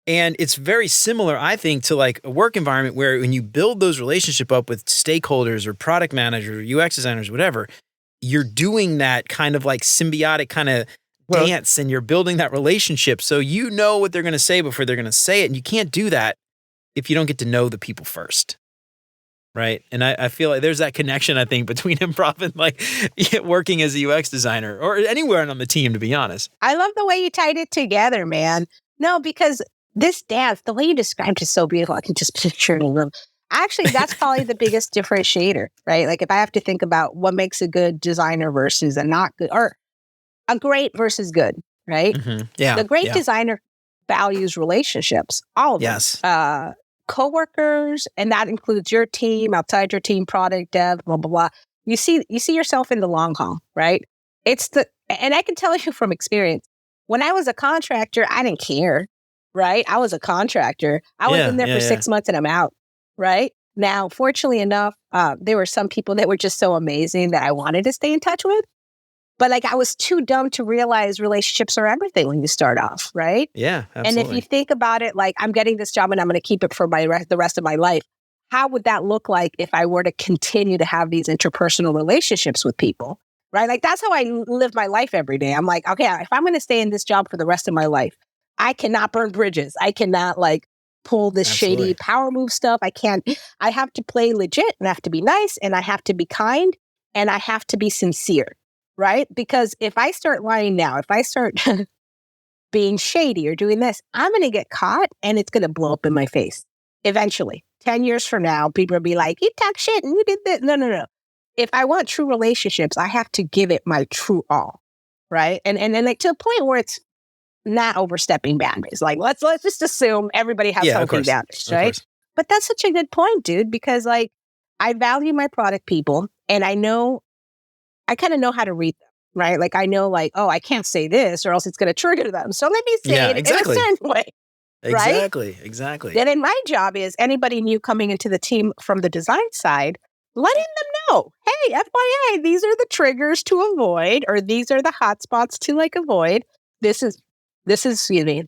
And it's very similar, I think, to like a work environment where when you build those relationships up with stakeholders or product managers or UX designers, whatever, you're doing that kind of like symbiotic kind of dance and you're building that relationship. So you know what they're going to say before they're going to say it. And you can't do that if you don't get to know the people first. Right. And I feel like there's that connection, I think, between improv and like working as a UX designer or anywhere on the team, to be honest. I love the way you tied it together, man. No, because this dance, the way you described it is so beautiful. I can just picture it. Actually, that's probably the biggest differentiator, right? Like if I have to think about what makes a good designer versus a not good, or a great versus good, right? Mm-hmm. Yeah. The great designer values relationships, all of them. Yes. Coworkers, and that includes your team, outside your team, product dev, blah, blah, blah. You see yourself in the long haul, right? And I can tell you from experience, when I was a contractor, I didn't care, right? I was a contractor. I was in there for 6 months and I'm out, right? Now, fortunately enough, there were some people that were just so amazing that I wanted to stay in touch with. But like I was too dumb to realize relationships are everything when you start off, right? Yeah, absolutely. And if you think about it, like I'm getting this job and I'm going to keep it for the rest of my life. How would that look like if I were to continue to have these interpersonal relationships with people, right? Like that's how I live my life every day. I'm like, okay, if I'm going to stay in this job for the rest of my life, I cannot burn bridges. I cannot like pull this shady power move stuff. I have to play legit and I have to be nice and I have to be kind and I have to be sincere. Right? Because if I start lying now, if I start being shady or doing this, I'm going to get caught and it's going to blow up in my face. Eventually, 10 years from now, people will be like, you talk shit and you did this. No. If I want true relationships, I have to give it my true all. Right? And then like to a point where it's not overstepping boundaries. Like, let's just assume everybody has healthy boundaries, right? But that's such a good point, dude, because like I value my product people and I kind of know how to read them, right? Like I know like, oh, I can't say this or else it's going to trigger them. So let me say it in a certain way, right? Exactly. Then my job is anybody new coming into the team from the design side, letting them know, hey, FYI, these are the triggers to avoid, or these are the hot spots to like avoid. This is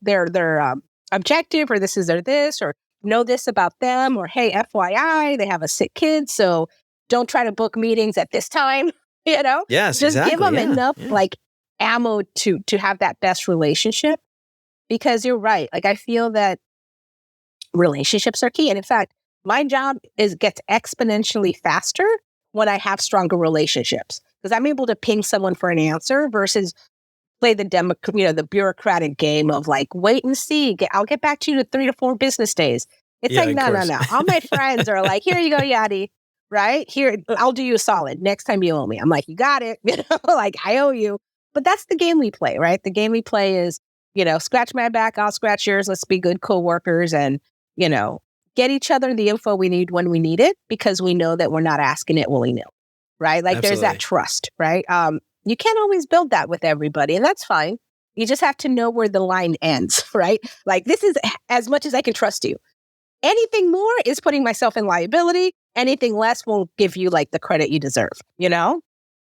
their objective, or this is their this, or know this about them, or hey, FYI, they have a sick kid, so don't try to book meetings at this time. You know, yes, just give them enough like ammo to have that best relationship, because you're right. Like I feel that relationships are key, and in fact, my job gets exponentially faster when I have stronger relationships, because I'm able to ping someone for an answer versus play the bureaucratic game of like wait and see. I'll get back to you in 3 to 4 business days. It's like no. All my friends are like, here you go, Yaddy. Right here, I'll do you a solid. Next time you owe me, I'm like, you got it. Like I owe you. But that's the game we play, right? The game we play is, scratch my back, I'll scratch yours. Let's be good coworkers and, get each other the info we need when we need it, because we know that we're not asking it willy-nilly, right? Like there's that trust, right? You can't always build that with everybody, and that's fine. You just have to know where the line ends, right? Like this is as much as I can trust you. Anything more is putting myself in liability. Anything less won't give you like the credit you deserve,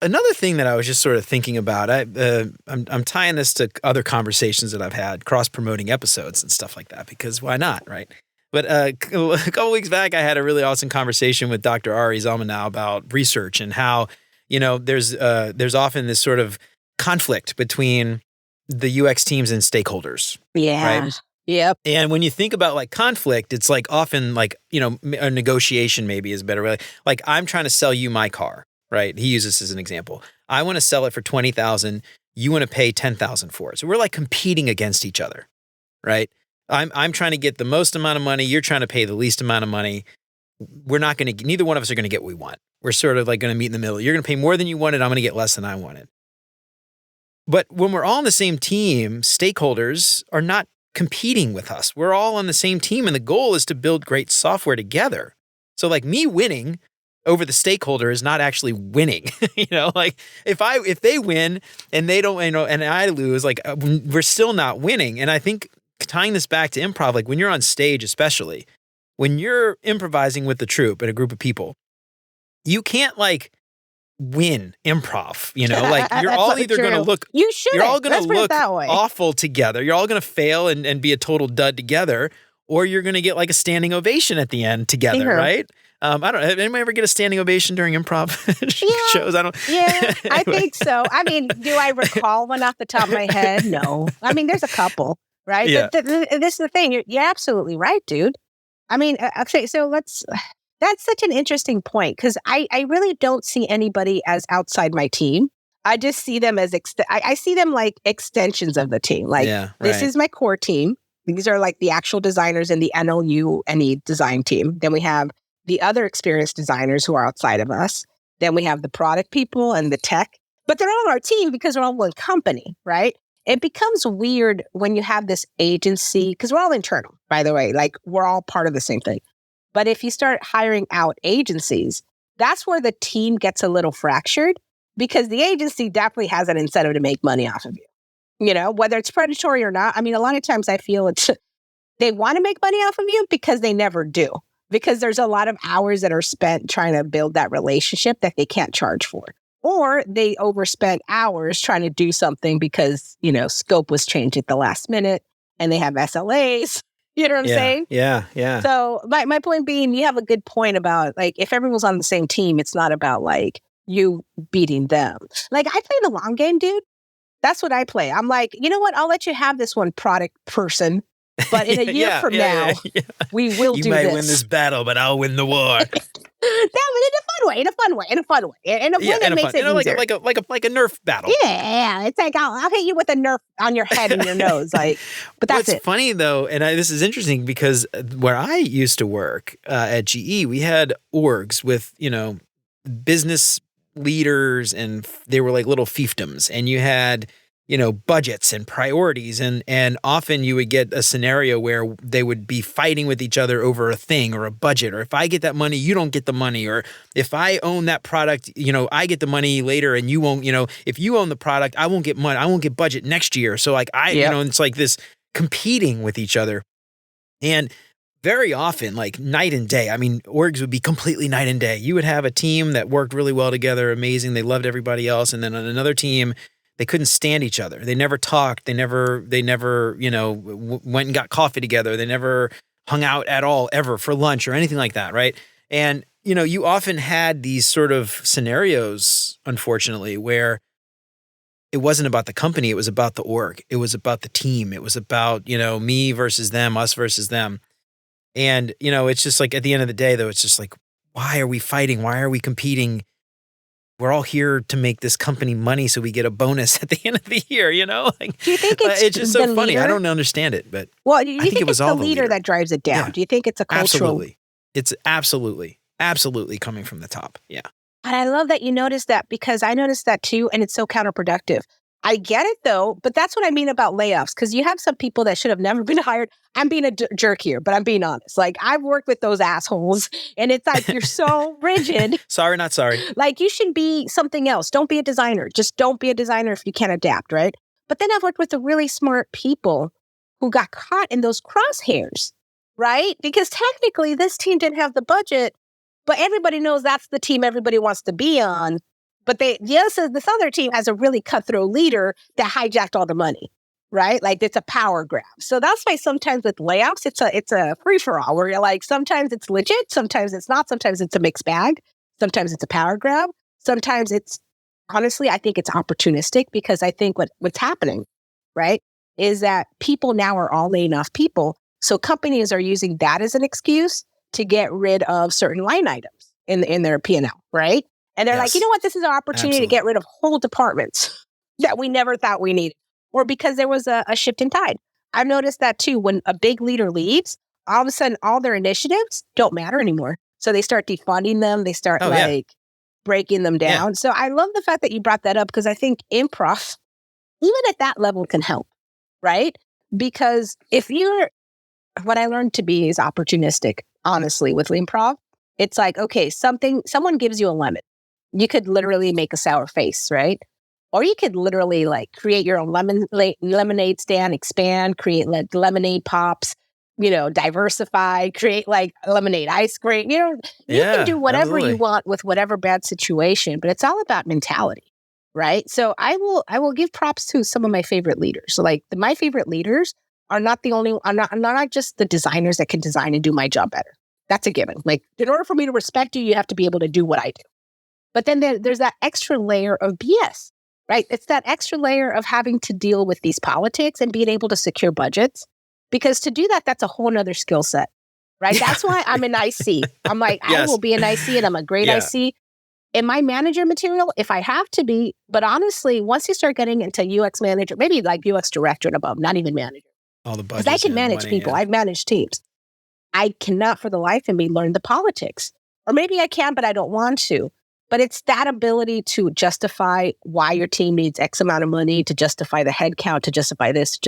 Another thing that I was just sort of thinking about, I'm tying this to other conversations that I've had, cross-promoting episodes and stuff like that, because why not, right? But a couple weeks back, I had a really awesome conversation with Dr. Ari Zalmanow about research and how, there's often this sort of conflict between the UX teams and stakeholders. Yeah. Right? Yep. And when you think about like conflict, it's like often like, a negotiation maybe is better. Like I'm trying to sell you my car, right? He uses this as an example. I want to sell it for $20,000. You want to pay $10,000 for it. So we're like competing against each other, right? I'm trying to get the most amount of money. You're trying to pay the least amount of money. Neither one of us are going to get what we want. We're sort of like going to meet in the middle. You're going to pay more than you wanted. I'm going to get less than I wanted. But when we're all on the same team, stakeholders are not competing with us. We're all on the same team, and the goal is to build great software together. So like me winning over the stakeholder is not actually winning. Like if they win and they don't, and I lose, like we're still not winning. And I think tying this back to improv, like when you're on stage, especially when you're improvising with the troupe and a group of people, you can't like win improv, like you're all either going to look, you're all going to look awful together. You're all going to fail and be a total dud together, or you're going to get like a standing ovation at the end together, right? I don't know. Did anybody ever get a standing ovation during improv shows? I don't. Yeah, I think so. I mean, do I recall one off the top of my head? No. I mean, there's a couple, right? Yeah. This is the thing. You're absolutely right, dude. I mean, okay, so that's such an interesting point because I really don't see anybody as outside my team. I just see them as, I see them like extensions of the team. Like, this is my core team. These are like the actual designers in the NLU NE design team. Then we have the other experienced designers who are outside of us. Then we have the product people and the tech, but they're all on our team because we're all one company, right? It becomes weird when you have this agency, because we're all internal, by the way, like we're all part of the same thing. But if you start hiring out agencies, that's where the team gets a little fractured because the agency definitely has an incentive to make money off of you. You know, whether it's predatory or not. I mean, a lot of times I feel they want to make money off of you because they never do. Because there's a lot of hours that are spent trying to build that relationship that they can't charge for. Or they overspent hours trying to do something because, you know, scope was changed at the last minute and they have SLAs. You know what I'm saying? Yeah. So my point being, you have a good point about, like, if everyone's on the same team, it's not about, like, you beating them. Like, I play the long game, dude. That's what I play. I'm like, you know what? I'll let you have this one product person. But in a year from now, we will do this. You might win this battle, but I'll win the war. In a fun way that makes it easier. Like a Nerf battle. Yeah. It's like, I'll hit you with a Nerf on your head and your nose. Like, but that's What's funny, though, and this is interesting because where I used to work at GE, we had orgs with, you know, business leaders, and they were like little fiefdoms, and you had, you know, budgets and priorities, and often you would get a scenario where they would be fighting with each other over a thing or a budget, or if I get that money, you don't get the money, or if I own that product, you know, I get the money later and you won't, you know, if you own the product, I won't get money, I won't get budget next year. So like you know, it's like this competing with each other. And very often, like night and day, I mean, orgs would be completely night and day. You would have a team that worked really well together, amazing. They loved everybody else. And then on another team, they couldn't stand each other. They never talked. They never, you know, went and got coffee together. They never hung out at all, ever, for lunch or anything like that, right? And, you know, you often had these sort of scenarios, unfortunately, where it wasn't about the company. It was about the org. It was about the team. It was about, you know, me versus them, us versus them. And, you know, it's just like, at the end of the day, though, it's just like, why are we fighting? Why are we competing? We're all here to make this company money so we get a bonus at the end of the year, you know? Like, do you think it's just so funny. Leader? I don't understand it, but do you think it was all the leader that drives it down? Yeah. Do you think it's a cultural? Absolutely. It's absolutely coming from the top. Yeah. And I love that you noticed that, because I noticed that too, and it's so counterproductive. I get it though, but that's what I mean about layoffs, because you have some people that should have never been hired. I'm being a jerk here, but I'm being honest. Like, I've worked with those assholes, and it's like, you're so rigid. Sorry, not sorry. Like, you should be something else. Don't be a designer. Just don't be a designer if you can't adapt, right? But then I've worked with the really smart people who got caught in those crosshairs, right? Because technically this team didn't have the budget, but everybody knows that's the team everybody wants to be on. But this other team has a really cutthroat leader that hijacked all the money, right? Like, it's a power grab. So that's why sometimes with layoffs, it's a free-for-all where you're like, sometimes it's legit, sometimes it's not, sometimes it's a mixed bag, sometimes it's a power grab, sometimes it's, honestly, I think it's opportunistic, because I think what's happening, right, is that people now are all laying off people. So companies are using that as an excuse to get rid of certain line items in their P&L, right? And they're like, you know what? This is our opportunity to get rid of whole departments that we never thought we needed, or because there was a shift in tide. I've noticed that too. When a big leader leaves, all of a sudden, all their initiatives don't matter anymore. So they start defunding them. They start breaking them down. Yeah. So I love the fact that you brought that up, because I think improv, even at that level, can help, right? Because what I learned to be is opportunistic, honestly, with improv. It's like, okay, someone gives you a lemon. You could literally make a sour face, right? Or you could literally like create your own lemonade stand, expand, create like lemonade pops, you know, diversify, create like lemonade ice cream. You know, you can do whatever you want with whatever bad situation, but it's all about mentality, right? So I will give props to some of my favorite leaders. So like my favorite leaders are not the only, are not just the designers that can design and do my job better. That's a given. Like, in order for me to respect you, you have to be able to do what I do. But then there's that extra layer of BS, right? It's that extra layer of having to deal with these politics and being able to secure budgets. Because to do that, that's a whole nother skill set, right? That's why I'm an IC. I'm like, I Yes. will be an IC and I'm a great Yeah. IC. In my manager material, if I have to be, but honestly, once you start getting into UX manager, maybe like UX director and above, not even manager. All the Because budgets. I can manage people. I've managed teams. I cannot for the life of me learn the politics. Or maybe I can, but I don't want to. But it's that ability to justify why your team needs X amount of money, to justify the head count, to justify this.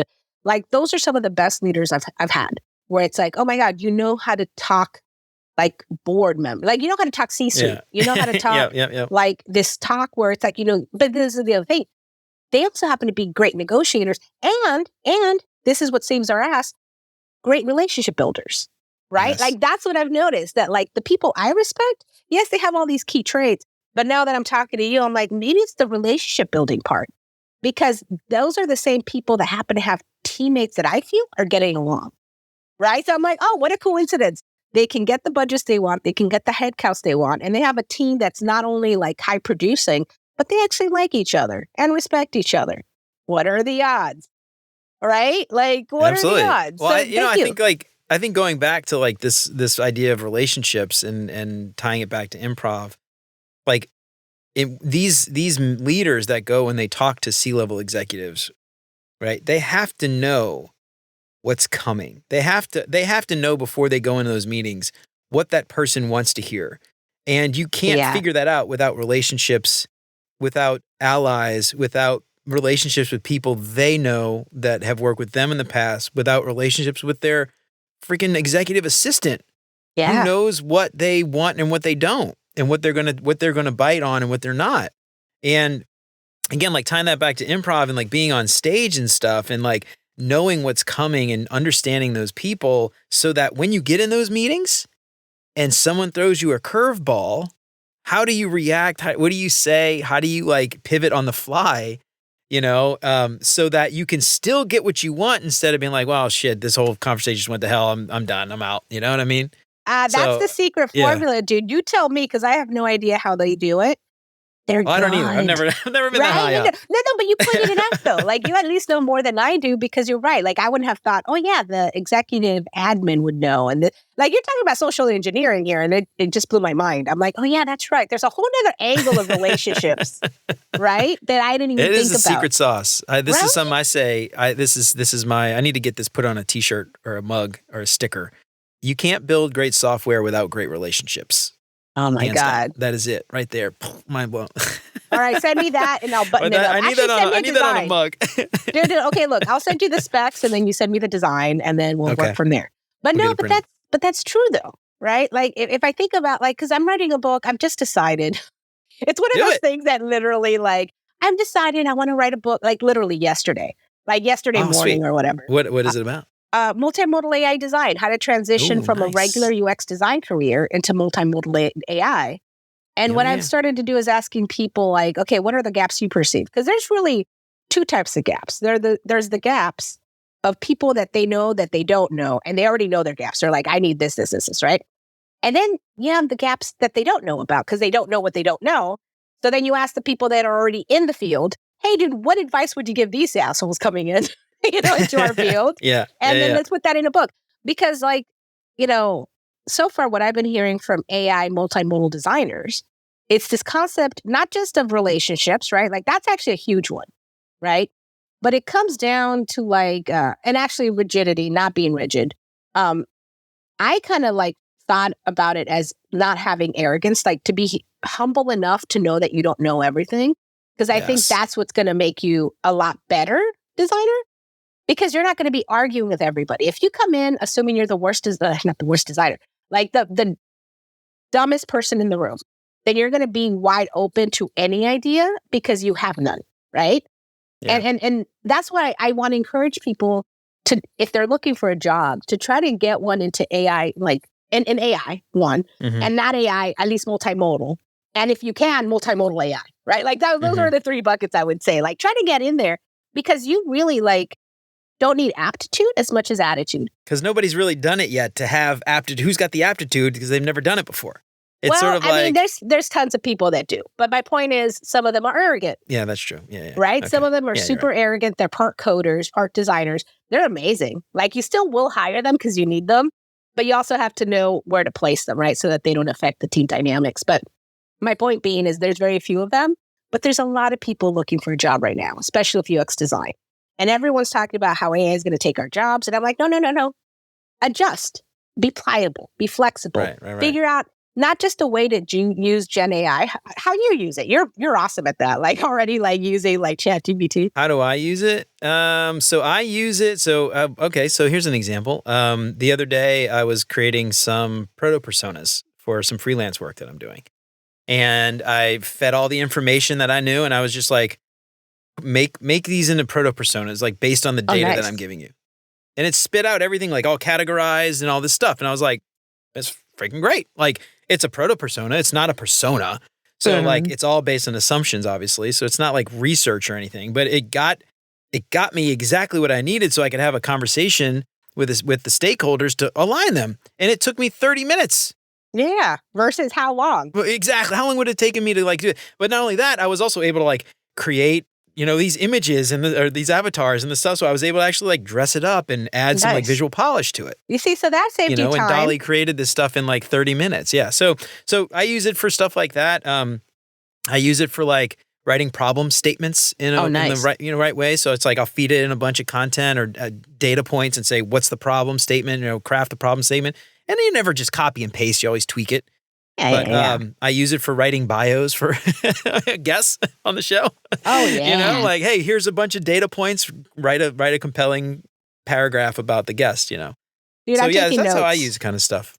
Like, those are some of the best leaders I've had, where it's like, oh my God, you know how to talk like board member. Like, you know how to talk C-suite. Yeah. You know how to talk like this talk where it's like, but this is the other thing. They also happen to be great negotiators. And this is what saves our ass, great relationship builders, right? Yes. Like, that's what I've noticed, that like the people I respect, yes, they have all these key traits. But now that I'm talking to you, I'm like, maybe it's the relationship building part, because those are the same people that happen to have teammates that I feel are getting along, right? So I'm like, oh, what a coincidence. They can get the budgets they want. They can get the head counts they want. And they have a team that's not only like high producing, but they actually like each other and respect each other. What are the odds? Right? Like, what Absolutely. are the odds? Well, So I think going back to like this idea of relationships and tying it back to improv, like these leaders that go and they talk to C-level executives, right? They have to know what's coming. They have to know before they go into those meetings what that person wants to hear. And you can't figure that out without relationships, without allies, without relationships with people they know that have worked with them in the past, without relationships with their freaking executive assistant who knows what they want and what they don't, and what they're gonna bite on and what they're not. And again, like tying that back to improv and like being on stage and stuff, and like knowing what's coming and understanding those people, so that when you get in those meetings and someone throws you a curveball, how do you react? What do you say? How do you like pivot on the fly? So that you can still get what you want, instead of being like, well, shit, this whole conversation just went to hell. I'm done. I'm out. You know what I mean? that's the secret formula, dude. You tell me, because I have no idea how they do it. They're I don't either. I've never been that high up. No, but you pointed it out though. Like, you at least know more than I do, because you're right. Like, I wouldn't have thought, oh yeah, the executive admin would know. And like, you're talking about social engineering here, and it just blew my mind. I'm like, oh yeah, that's right. There's a whole other angle of relationships, right? That I didn't even think about. It is the secret sauce. This is something I say. This is my. I need to get this put on a T-shirt or a mug or a sticker. You can't build great software without great relationships. Oh my God. That is it right there. Mind blown. All right, send me that and I'll button it up. I need that on a mug. Dude, okay, look, I'll send you the specs and then you send me the design and then we'll work from there. But that's true though, right? Like, if I think about, like, because I'm writing a book, I've just decided. It's one of those things that literally, like, I'm deciding I want to write a book, like literally yesterday. Like yesterday morning sweet. Or whatever. What is it about? Multimodal AI design, how to transition from a regular UX design career into multimodal AI. And what I've started to do is asking people, like, okay, what are the gaps you perceive? Because there's really two types of gaps. There's the gaps of people that they know that they don't know, and they already know their gaps. They're like, I need this, right? And then you have the gaps that they don't know about because they don't know what they don't know. So then you ask the people that are already in the field, hey, dude, what advice would you give these assholes coming in? Into our field. And then let's put that in a book. Because, like, so far what I've been hearing from AI multimodal designers, it's this concept, not just of relationships, right? Like, that's actually a huge one, right? But it comes down to like, and actually rigidity, not being rigid. I kind of like thought about it as not having arrogance, like to be humble enough to know that you don't know everything. Because I think that's what's going to make you a lot better designer. Because you're not going to be arguing with everybody. If you come in assuming you're the worst, not the worst designer, like the dumbest person in the room, then you're going to be wide open to any idea because you have none, right? Yeah. And that's why I want to encourage people to, if they're looking for a job, to try to get one into AI, like an AI one, and not AI, at least multimodal. And if you can, multimodal AI, right? Like those are the three buckets I would say. Like, try to get in there because you really like. don't need aptitude as much as attitude. Because nobody's really done it yet to have aptitude. Who's got the aptitude? Because they've never done it before. It's sort of I mean, there's tons of people that do. But my point is, some of them are arrogant. Yeah, that's true. Yeah. Right? Okay. Some of them are super arrogant. They're part coders, part designers. They're amazing. Like, you still will hire them because you need them. But you also have to know where to place them, right? So that they don't affect the team dynamics. But my point being is there's very few of them. But there's a lot of people looking for a job right now, especially with UX design. And everyone's talking about how AI is going to take our jobs. And I'm like, no. Adjust. Be pliable. Be flexible. Right. Figure out not just a way to use Gen AI, how you use it. You're awesome at that. Like, already like using like ChatGPT. How do I use it? So I use it. So, okay. So here's an example. The other day I was creating some proto personas for some freelance work that I'm doing. And I fed all the information that I knew. And I was just like, make these into proto personas, like based on the data that I'm giving you. And it spit out everything like all categorized and all this stuff. And I was like, that's freaking great. Like, it's a proto persona. It's not a persona. So like, it's all based on assumptions, obviously. So it's not like research or anything, but it got me exactly what I needed so I could have a conversation with the stakeholders to align them. And it took me 30 minutes. Yeah. Versus how long? Well, exactly. How long would it have taken me to like do it? But not only that, I was also able to like create, these images or these avatars and the stuff. So I was able to actually like dress it up and add some like visual polish to it. You see, so that saved you time. And Dolly created this stuff in like 30 minutes. Yeah. So I use it for stuff like that. I use it for like writing problem statements in the right way. So it's like I'll feed it in a bunch of content or data points and say, what's the problem statement? Craft the problem statement. And then you never just copy and paste. You always tweak it. I use it for writing bios for guests on the show. Oh yeah. Like, hey, here's a bunch of data points. Write a compelling paragraph about the guest. Dude, so I'm yeah, taking that's notes. how I use kind of stuff.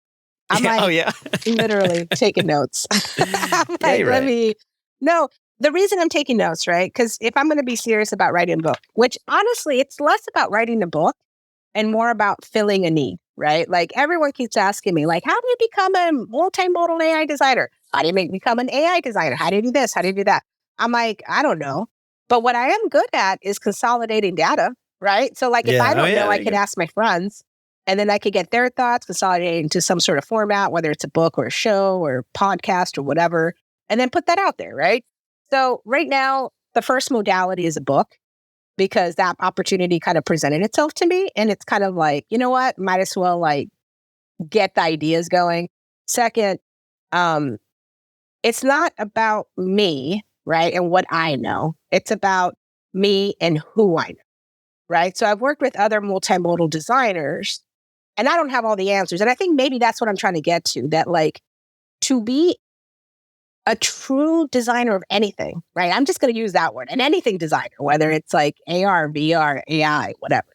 I'm like, literally taking notes. No, the reason I'm taking notes, right? Because if I'm going to be serious about writing a book, which honestly, it's less about writing a book and more about filling a need. Right? Like, everyone keeps asking me, like, how do you become a multimodal AI designer? How do you become an AI designer? How do you do this? How do you do that? I'm like, I don't know. But what I am good at is consolidating data, right? So like, if I don't know, I could ask my friends and then I could get their thoughts, consolidate into some sort of format, whether it's a book or a show or podcast or whatever, and then put that out there, right? So right now, the first modality is a book, because that opportunity kind of presented itself to me. And it's kind of like, you know what, might as well like get the ideas going. Second, it's not about me, right? And what I know. It's about me and who I know, right? So I've worked with other multimodal designers and I don't have all the answers. And I think maybe that's what I'm trying to get to, that like, to be a true designer of anything, right? I'm just going to use that word, an anything designer, whether it's like AR, VR, AI, whatever,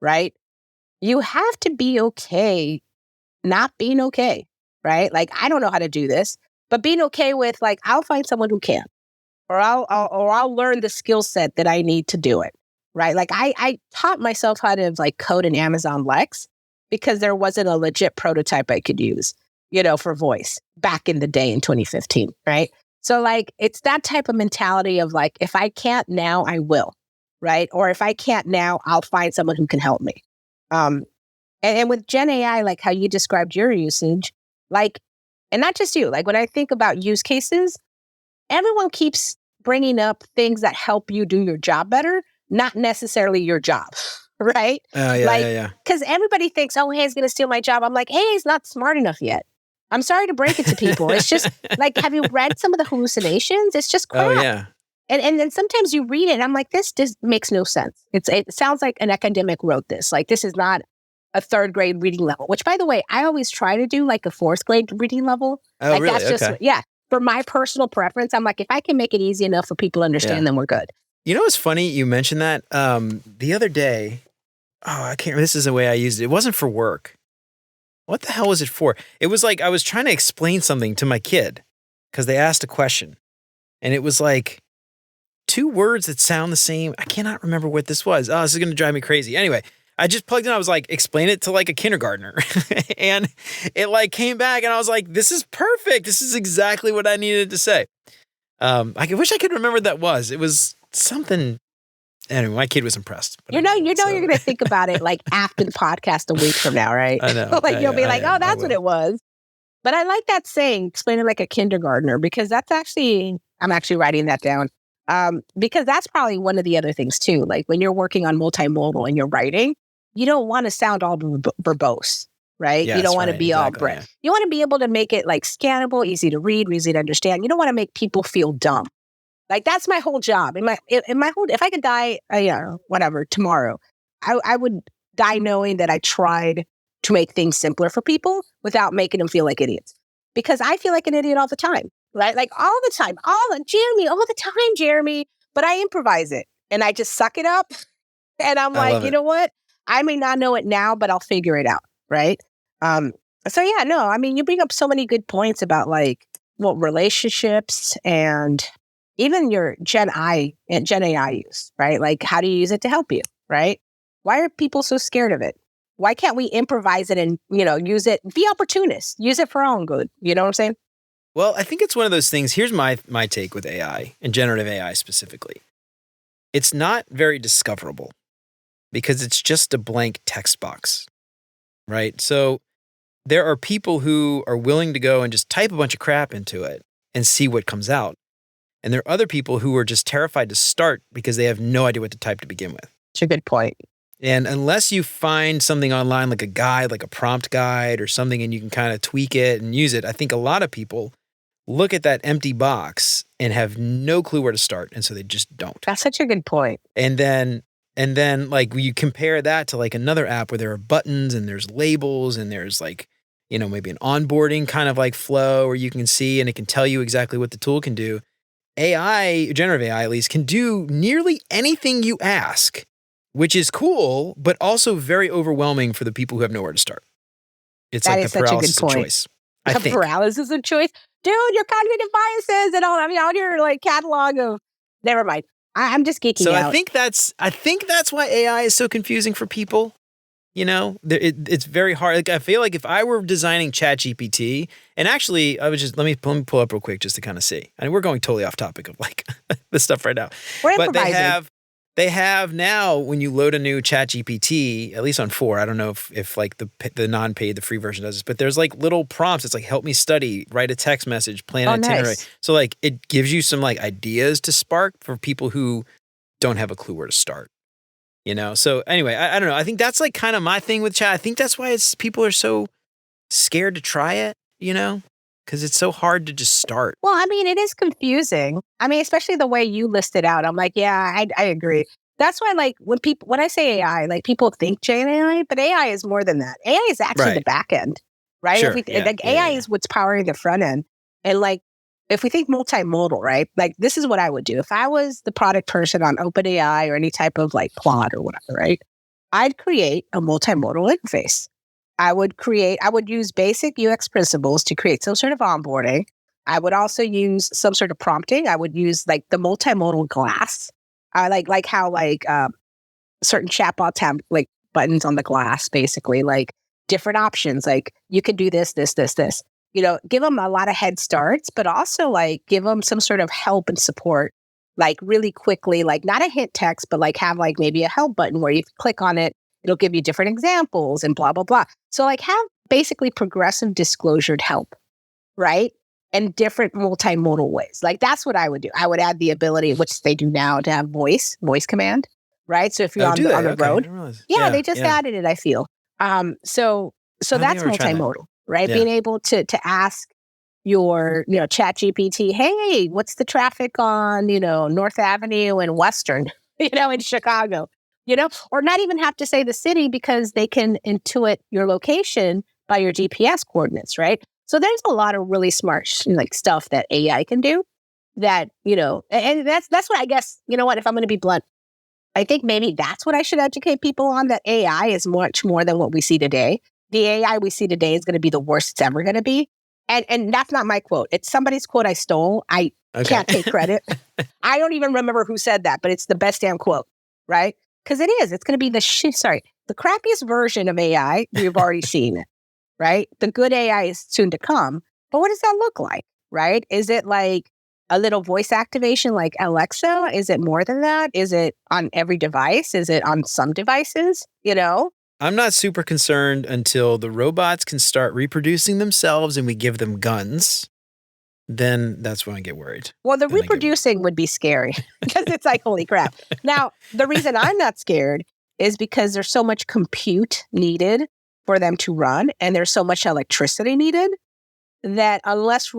right? You have to be okay not being okay, right? Like, I don't know how to do this, but being okay with like, I'll find someone who can, or I'll learn the skill set that I need to do it, right? Like, I taught myself how to like code in Amazon Lex because there wasn't a legit prototype I could use, for voice back in the day in 2015, right? So like, it's that type of mentality of like, if I can't now, I will, right? Or if I can't now, I'll find someone who can help me. And with Gen AI, like how you described your usage, like, and not just you, like when I think about use cases, everyone keeps bringing up things that help you do your job better, not necessarily your job. Right? Because everybody thinks, oh, hey, he's going to steal my job. I'm like, hey, he's not smart enough yet. I'm sorry to break it to people. It's just like, have you read some of the hallucinations? It's just crap. Oh, yeah. And then sometimes you read it and I'm like, this just makes no sense. It sounds like an academic wrote this. Like, this is not a third grade reading level, which by the way, I always try to do like a fourth grade reading level. Oh, like really? That's just, for my personal preference. I'm like, if I can make it easy enough for people to understand, then we're good. You know what's funny? You mentioned that the other day. Oh, I can't remember. This is the way I used it. It wasn't for work. What the hell was it for? It was like I was trying to explain something to my kid because they asked a question. And it was like 2 words that sound the same. I cannot remember what this was. Oh, this is going to drive me crazy. Anyway, I just plugged in. I was like, explain it to like a kindergartner. And it like came back and I was like, this is perfect. This is exactly what I needed to say. I wish I could remember what that was. It was something. Anyway, my kid was impressed. You're going to think about it like after the podcast a week from now, right? I know. You'll be like, oh, that's what it was. But I like that saying, explain it like a kindergartner, because I'm actually writing that down. Because that's probably one of the other things too. Like when you're working on multimodal and you're writing, you don't want to sound all verbose, right? Yes, you don't want to be all exactly, breath. You want to be able to make it like scannable, easy to read, easy to understand. You don't want to make people feel dumb. Like that's my whole job. If I could die, whatever, tomorrow, I would die knowing that I tried to make things simpler for people without making them feel like idiots. Because I feel like an idiot all the time, right? Like all the time, all the time, Jeremy. But I improvise it and I just suck it up. And I'm like, you know what? I may not know it now, but I'll figure it out, right? You bring up so many good points about like, relationships and even your Gen AI use, right? Like, how do you use it to help you, right? Why are people so scared of it? Why can't we improvise it and, use it, be opportunists, use it for our own good? You know what I'm saying? Well, I think it's one of those things. Here's my take with AI and generative AI specifically. It's not very discoverable because it's just a blank text box, right? So there are people who are willing to go and just type a bunch of crap into it and see what comes out. And there are other people who are just terrified to start because they have no idea what to type to begin with. That's a good point. And unless you find something online, like a guide, like a prompt guide or something, and you can kind of tweak it and use it, I think a lot of people look at that empty box and have no clue where to start. And so they just don't. That's such a good point. And then like you compare that to like another app where there are buttons and there's labels and there's like, maybe an onboarding kind of like flow where you can see and it can tell you exactly what the tool can do. AI, generative AI at least, can do nearly anything you ask, which is cool, but also very overwhelming for the people who have nowhere to start. It's that like is the paralysis of choice. I think. Paralysis of choice? Dude, your cognitive biases and all, on your like catalog of, never mind. I'm just geeking out. So I think that's why AI is so confusing for people. It's very hard. Like I feel like if I were designing ChatGPT, and actually I would just let me pull up real quick just to kind of see. I mean, we're going totally off topic of like this stuff right now. We're improvising. They have now when you load a new ChatGPT, at least on 4, I don't know if like the non-paid, the free version does this, but there's like little prompts. It's like, help me study, write a text message, plan an itinerary. Nice. So like it gives you some like ideas to spark for people who don't have a clue where to start. So anyway, I don't know. I think that's like kind of my thing with chat. I think that's why people are so scared to try it, because it's so hard to just start. Well, I mean, it is confusing. I mean, especially the way you list it out. I'm like, yeah, I agree. That's why, like, when I say AI, like people think Gen AI, but AI is more than that. AI is actually the back end, right? Sure. AI is what's powering the front end. And like, if we think multimodal, right? Like, this is what I would do. If I was the product person on OpenAI or any type of like Claude or whatever, right? I'd create a multimodal interface. I would use basic UX principles to create some sort of onboarding. I would also use some sort of prompting. I would use like the multimodal glass. I like how like certain chatbots have like buttons on the glass, basically like different options. Like you could do this. Give them a lot of head starts, but also like give them some sort of help and support, like really quickly, like not a hint text, but like have like maybe a help button where you click on it. It'll give you different examples and blah, blah, blah. So like have basically progressive disclosured help, right? And different multimodal ways. Like that's what I would do. I would add the ability, which they do now, to have voice command, right? So if you're on the road. They just added it, I feel. So that's multimodal, right? Yeah. Being able to ask your, Chat GPT, hey, what's the traffic on, North Avenue and Western, in Chicago, or not even have to say the city because they can intuit your location by your GPS coordinates, right? So there's a lot of really smart stuff that AI can do that, and that's what I guess, if I'm going to be blunt, I think maybe that's what I should educate people on, that AI is much more than what we see today. The AI we see today is going to be the worst it's ever going to be. And that's not my quote. It's somebody's quote I stole. I can't take credit. I don't even remember who said that, but it's the best damn quote, right? Because it is. It's going to be the crappiest version of AI we've already seen it, right? The good AI is soon to come. But what does that look like, right? Is it like a little voice activation like Alexa? Is it more than that? Is it on every device? Is it on some devices? You know? I'm not super concerned until the robots can start reproducing themselves and we give them guns. Then that's when I get worried. Well, the reproducing would be scary because it's like, holy crap. Now, the reason I'm not scared is because there's so much compute needed for them to run, and there's so much electricity needed that unless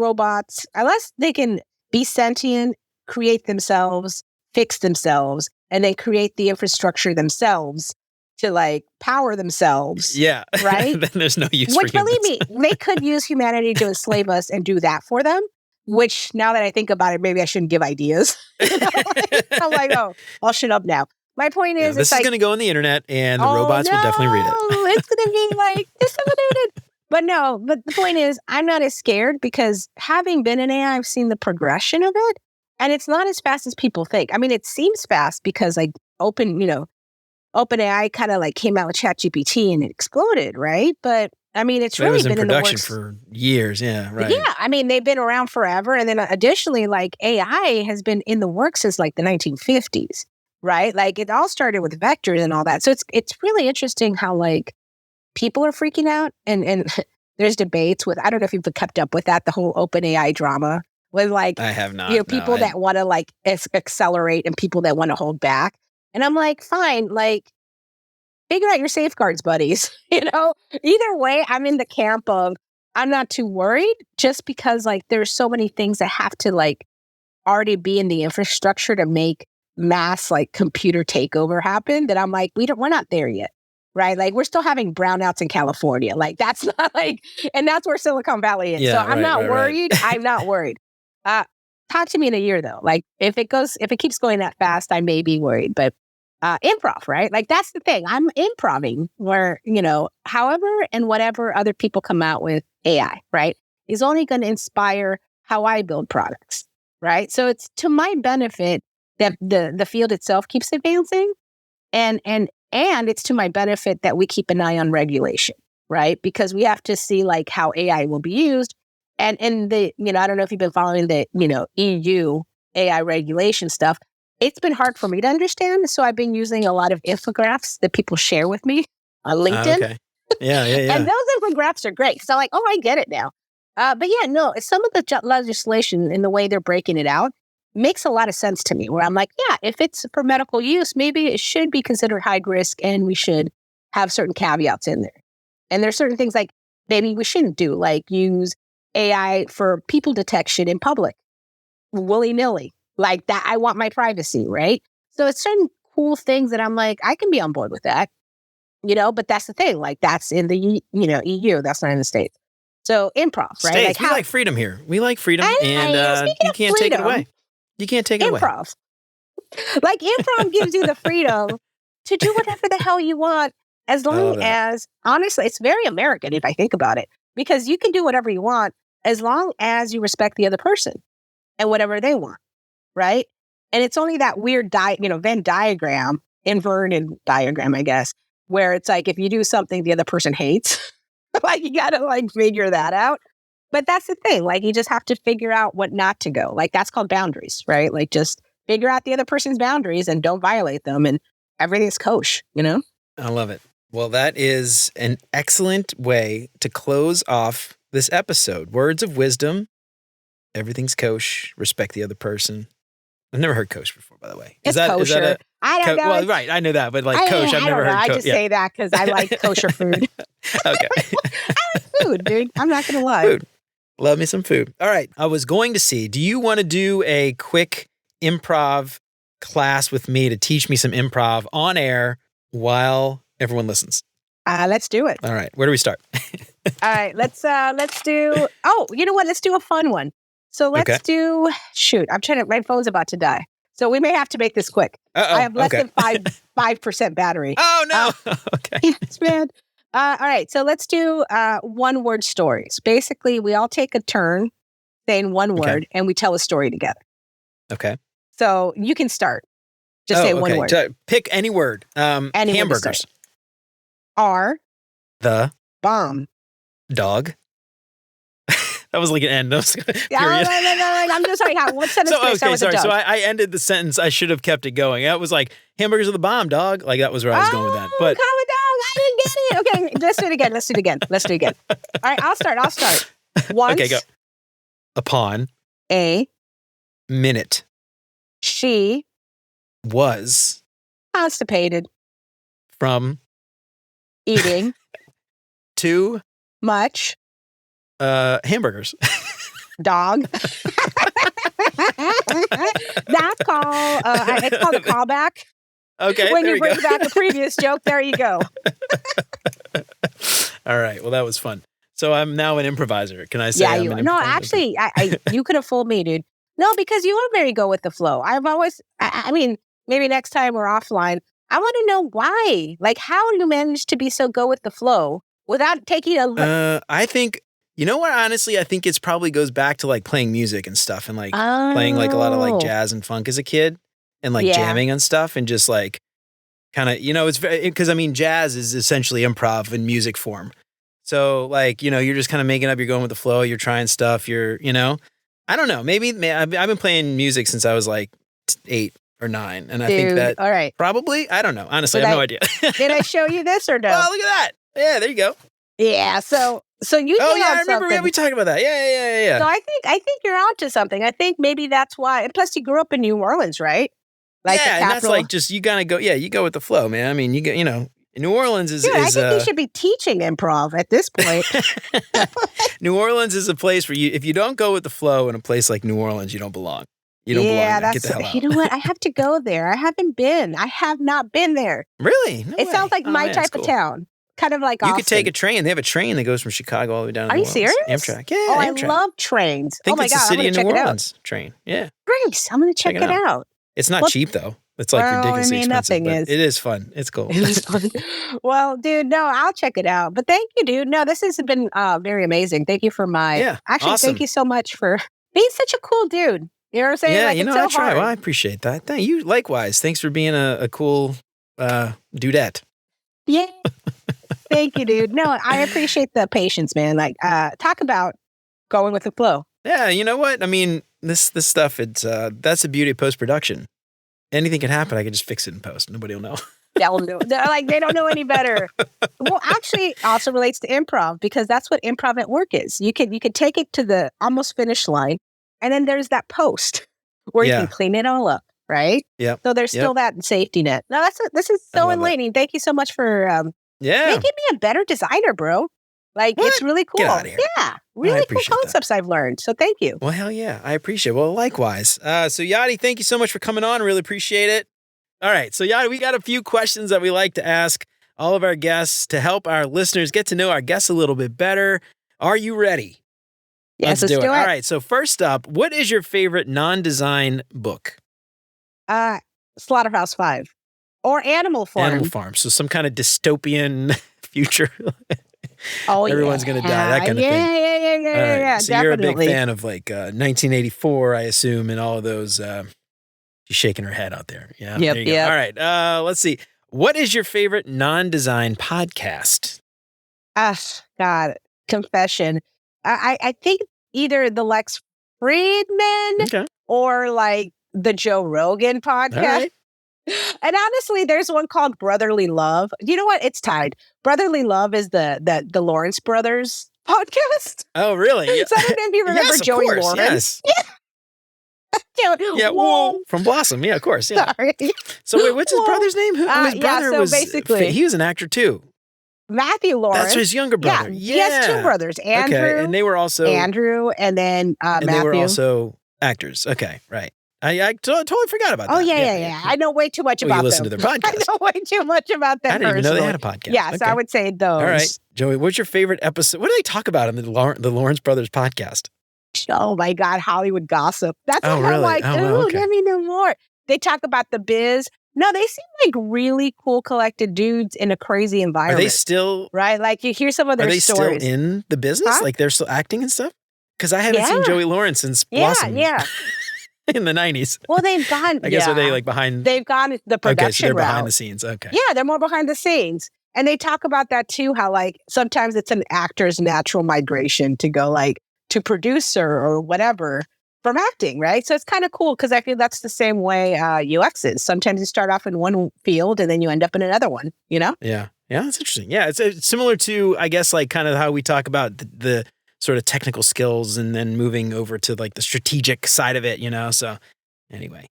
they can be sentient, create themselves, fix themselves, and then create the infrastructure themselves to like power themselves. Yeah. Right? Then there's no use Which, for humans. believe me, they could use humanity to enslave us and do that for them. Which, now that I think about it, maybe I shouldn't give ideas. I'm like, oh, I'll shut up now. My point is, this is going to go on the internet, and the robots will definitely read it. It's going to be like disseminated. But the point is, I'm not as scared because having been in AI, I've seen the progression of it, and it's not as fast as people think. I mean, it seems fast because like OpenAI kind of like came out with ChatGPT and it exploded, right? But I mean, it's really been in the works for years. Yeah, right. Yeah, I mean, they've been around forever. And then additionally, like AI has been in the works since like the 1950s, right? Like it all started with vectors and all that. So it's really interesting how like people are freaking out and there's debates with, I don't know if you've kept up with that, the whole OpenAI drama with like, I have not. People that want to like accelerate and people that want to hold back. And I'm like, fine, like, figure out your safeguards, buddies. Either way, I'm in the camp of I'm not too worried just because like there's so many things that have to like already be in the infrastructure to make mass like computer takeover happen that I'm like, we're not there yet. Right. Like we're still having brownouts in California. Like that's not like, and that's where Silicon Valley is. Yeah, so I'm not worried. I'm not worried. Talk to me in a year though. Like if it keeps going that fast, I may be worried, but improv, right? Like that's the thing. I'm improving where, however and whatever other people come out with AI, right, is only going to inspire how I build products, right? So it's to my benefit that the field itself keeps advancing and it's to my benefit that we keep an eye on regulation, right? Because we have to see like how AI will be used. And in the, I don't know if you've been following the, EU AI regulation stuff. It's been hard for me to understand. So I've been using a lot of infographics that people share with me on LinkedIn. Okay. Yeah. And those infographics are great because I'm like, oh, I get it now. But yeah, no, some of the legislation in the way they're breaking it out makes a lot of sense to me where I'm like, yeah, if it's for medical use, maybe it should be considered high risk and we should have certain caveats in there. And there's certain things like maybe we shouldn't do, like use AI for people detection in public, willy-nilly. Like that, I want my privacy, right? So it's certain cool things that I'm like, I can be on board with that, but that's the thing. Like that's in the, EU, that's not in the States. So improv, right? States, we like freedom here. We like freedom and you can't take it away. You can't take it away. Improv. Like improv gives you the freedom to do whatever the hell you want as long as, honestly, it's very American if I think about it, because you can do whatever you want as long as you respect the other person and whatever they want. Right. And it's only that weird Venn diagram, inverted diagram, I guess, where it's like if you do something the other person hates, like you got to like figure that out. But that's the thing. Like you just have to figure out what not to go. Like that's called boundaries, right? Like just figure out the other person's boundaries and don't violate them. And everything's kosher, I love it. Well, that is an excellent way to close off this episode. Words of wisdom. Everything's kosher. Respect the other person. I've never heard kosher before, by the way. It's kosher. I don't know. Well, right. I know that, but like kosher, I've never heard kosher. I just say that because I like kosher food. Okay. I like food, dude. I'm not going to lie. Food. Love me some food. All right. I was going to see, do you want to do a quick improv class with me to teach me some improv on air while everyone listens? Let's do it. All right. Where do we start? All right. Let's do, you know what? Let's do a fun one. So let's do, my phone's about to die. So we may have to make this quick. I have less than 5% battery. Oh, no. Okay. It's bad. All right. So let's do one word stories. Basically, we all take a turn saying one word and we tell a story together. Okay. So you can start. Just say one word. Pick any word. Hamburgers. R. The. Bomb. Dog. That was like an end. That was Yeah, period. no. I'm just sorry. What sentence did I start with sorry. a So dog? I ended the sentence. I should have kept it going. That was like, hamburgers are the bomb, dog. Like, that was where I was going with that. But calm it down. I didn't get it. Okay, let's do it again. All right, I'll start. Once okay, go. Upon a minute she was constipated from eating to much hamburgers. dog. That's called it's called a callback. Okay. When there you we bring go. back a previous joke, there you go. All right. Well, that was fun. So I'm now an improviser. Can I say? Yeah, I'm you an are. No, improviser? actually, I you could have fooled me, dude. No, because you are very go with the flow. I've always, I mean, maybe next time we're offline, I want to know why. Like, how do you manage to be so go with the flow without taking a? I think, you know what? Honestly, I think it's probably goes back to like playing music and stuff, and like playing like a lot of like jazz and funk as a kid, and like jamming and stuff, and just like kind of, it's very, because I mean, jazz is essentially improv in music form. So like, you're just kind of making up, you're going with the flow, you're trying stuff, I don't know. Maybe I've been playing music since I was like 8 or 9. And I think that all right. probably, I don't know. Honestly, I have no idea. Did I show you this or no? Oh, look at that. Yeah, there you go. Yeah. So you. Oh yeah, I remember something. we talked about that. Yeah. So I think you're onto something. I think maybe that's why. And plus, you grew up in New Orleans, right? Like the yeah, and that's capital. like just, you gotta go. Yeah, you go with the flow, man. I mean, New Orleans is. Dude, I think you should be teaching improv at this point. New Orleans is a place where if you don't go with the flow in a place like New Orleans, you don't belong. You don't belong there. Get the hell out. You know what? I have to go there. I haven't been. I have not been there. Really? No it way. sounds like my type of town. Kind of like you Austin. could take a train. They have a train that goes from Chicago all the way down to Are New you Orleans. serious? Amtrak. Yeah, Oh, Amtrak. I love trains. I think oh my it's God, the city I'm of gonna New check it Orleans train. Yeah. Grace, I'm going to check it out. It's not cheap though. It's like ridiculously expensive. Nothing but is. It is fun. It's cool. Well, dude, no, I'll check it out. But thank you, dude. No, this has been very amazing. Thank you for awesome. Thank you so much for being such a cool dude. You know what I'm saying? Yeah, like, I try. hard. Well, I appreciate that. Thank you. Likewise. Thanks for being a cool dudette. Yeah. Thank you, dude. No, I appreciate the patience, man. Like, talk about going with the flow. Yeah, you know what? I mean, this stuff, it's that's the beauty of post-production. Anything can happen. I can just fix it in post. Nobody will know. They'll know. They're like, they don't know any better. Well, actually, it also relates to improv because that's what improv at work is. You can take it to the almost finish line, and then there's that post where you can clean it all up, right? Yeah. So there's still that safety net. No, this is so enlightening. Thank you so much for making me a better designer, bro. Like, it's really cool. Get out of here. Yeah. Really cool concepts I've learned. So thank you. Well, hell yeah. I appreciate it. Well, likewise. So Yaddy, thank you so much for coming on. Really appreciate it. All right. So Yaddy, we got a few questions that we like to ask all of our guests to help our listeners get to know our guests a little bit better. Are you ready? Yes, let's do it. All right. So first up, what is your favorite non-design book? Slaughterhouse 5 or Animal Farm. Animal Farm. So some kind of dystopian future. Oh, everyone's going to die, that kind of thing. Yeah, so definitely. you're a big fan of like 1984, I assume, and all of those. She's shaking her head out there. Yeah. Yep. There you go. All right. Let's see. What is your favorite non-design podcast? God, confession. I think either the Lex Friedman or like the Joe Rogan podcast. Right. And honestly, there's one called Brotherly Love. You know what? It's tied. Brotherly Love is the Lawrence brothers podcast. Oh, really? So I don't know if you remember yes, Joey course, Lawrence. Yes. Yeah. Whoa. From Blossom. Yeah, of course. Yeah. Sorry. So wait, what's his brother's name? His brother so was basically, he was an actor too. Matthew Lawrence. That's his younger brother. Yeah. He has two brothers, Andrew. Okay, and they were also Andrew, and then and Matthew. they were also actors. Okay, right. I totally forgot about that. Oh, yeah. I know way too much about them. You listen to their podcast. I know way too much about them. I didn't even know they had a podcast. Yeah, so I would say those. All right. Joey, what's your favorite episode? What do they talk about in the Lawrence Brothers podcast? Oh, my God, Hollywood gossip. That's what really? I'm like, okay. Let me know more. They talk about the biz. No, they seem like really cool, collected dudes in a crazy environment. Are they still... Right? Like, you hear some of their stories. Are they still in the business? Huh? Like, they're still acting and stuff? Because I haven't seen Joey Lawrence since Blossom. Yeah. In the 90s. Well, they've gone... I guess are they like behind... They've gone the production Okay, so they're route. behind the scenes. Okay. Yeah, they're more behind the scenes. And they talk about that too, how like sometimes it's an actor's natural migration to go like to producer or whatever from acting, right? So it's kind of cool because I feel that's the same way UX is. Sometimes you start off in one field and then you end up in another one, you know? Yeah. Yeah, that's interesting. Yeah, it's similar to, I guess, like kind of how we talk about the sort of technical skills and then moving over to like the strategic side of it, you know? So anyway.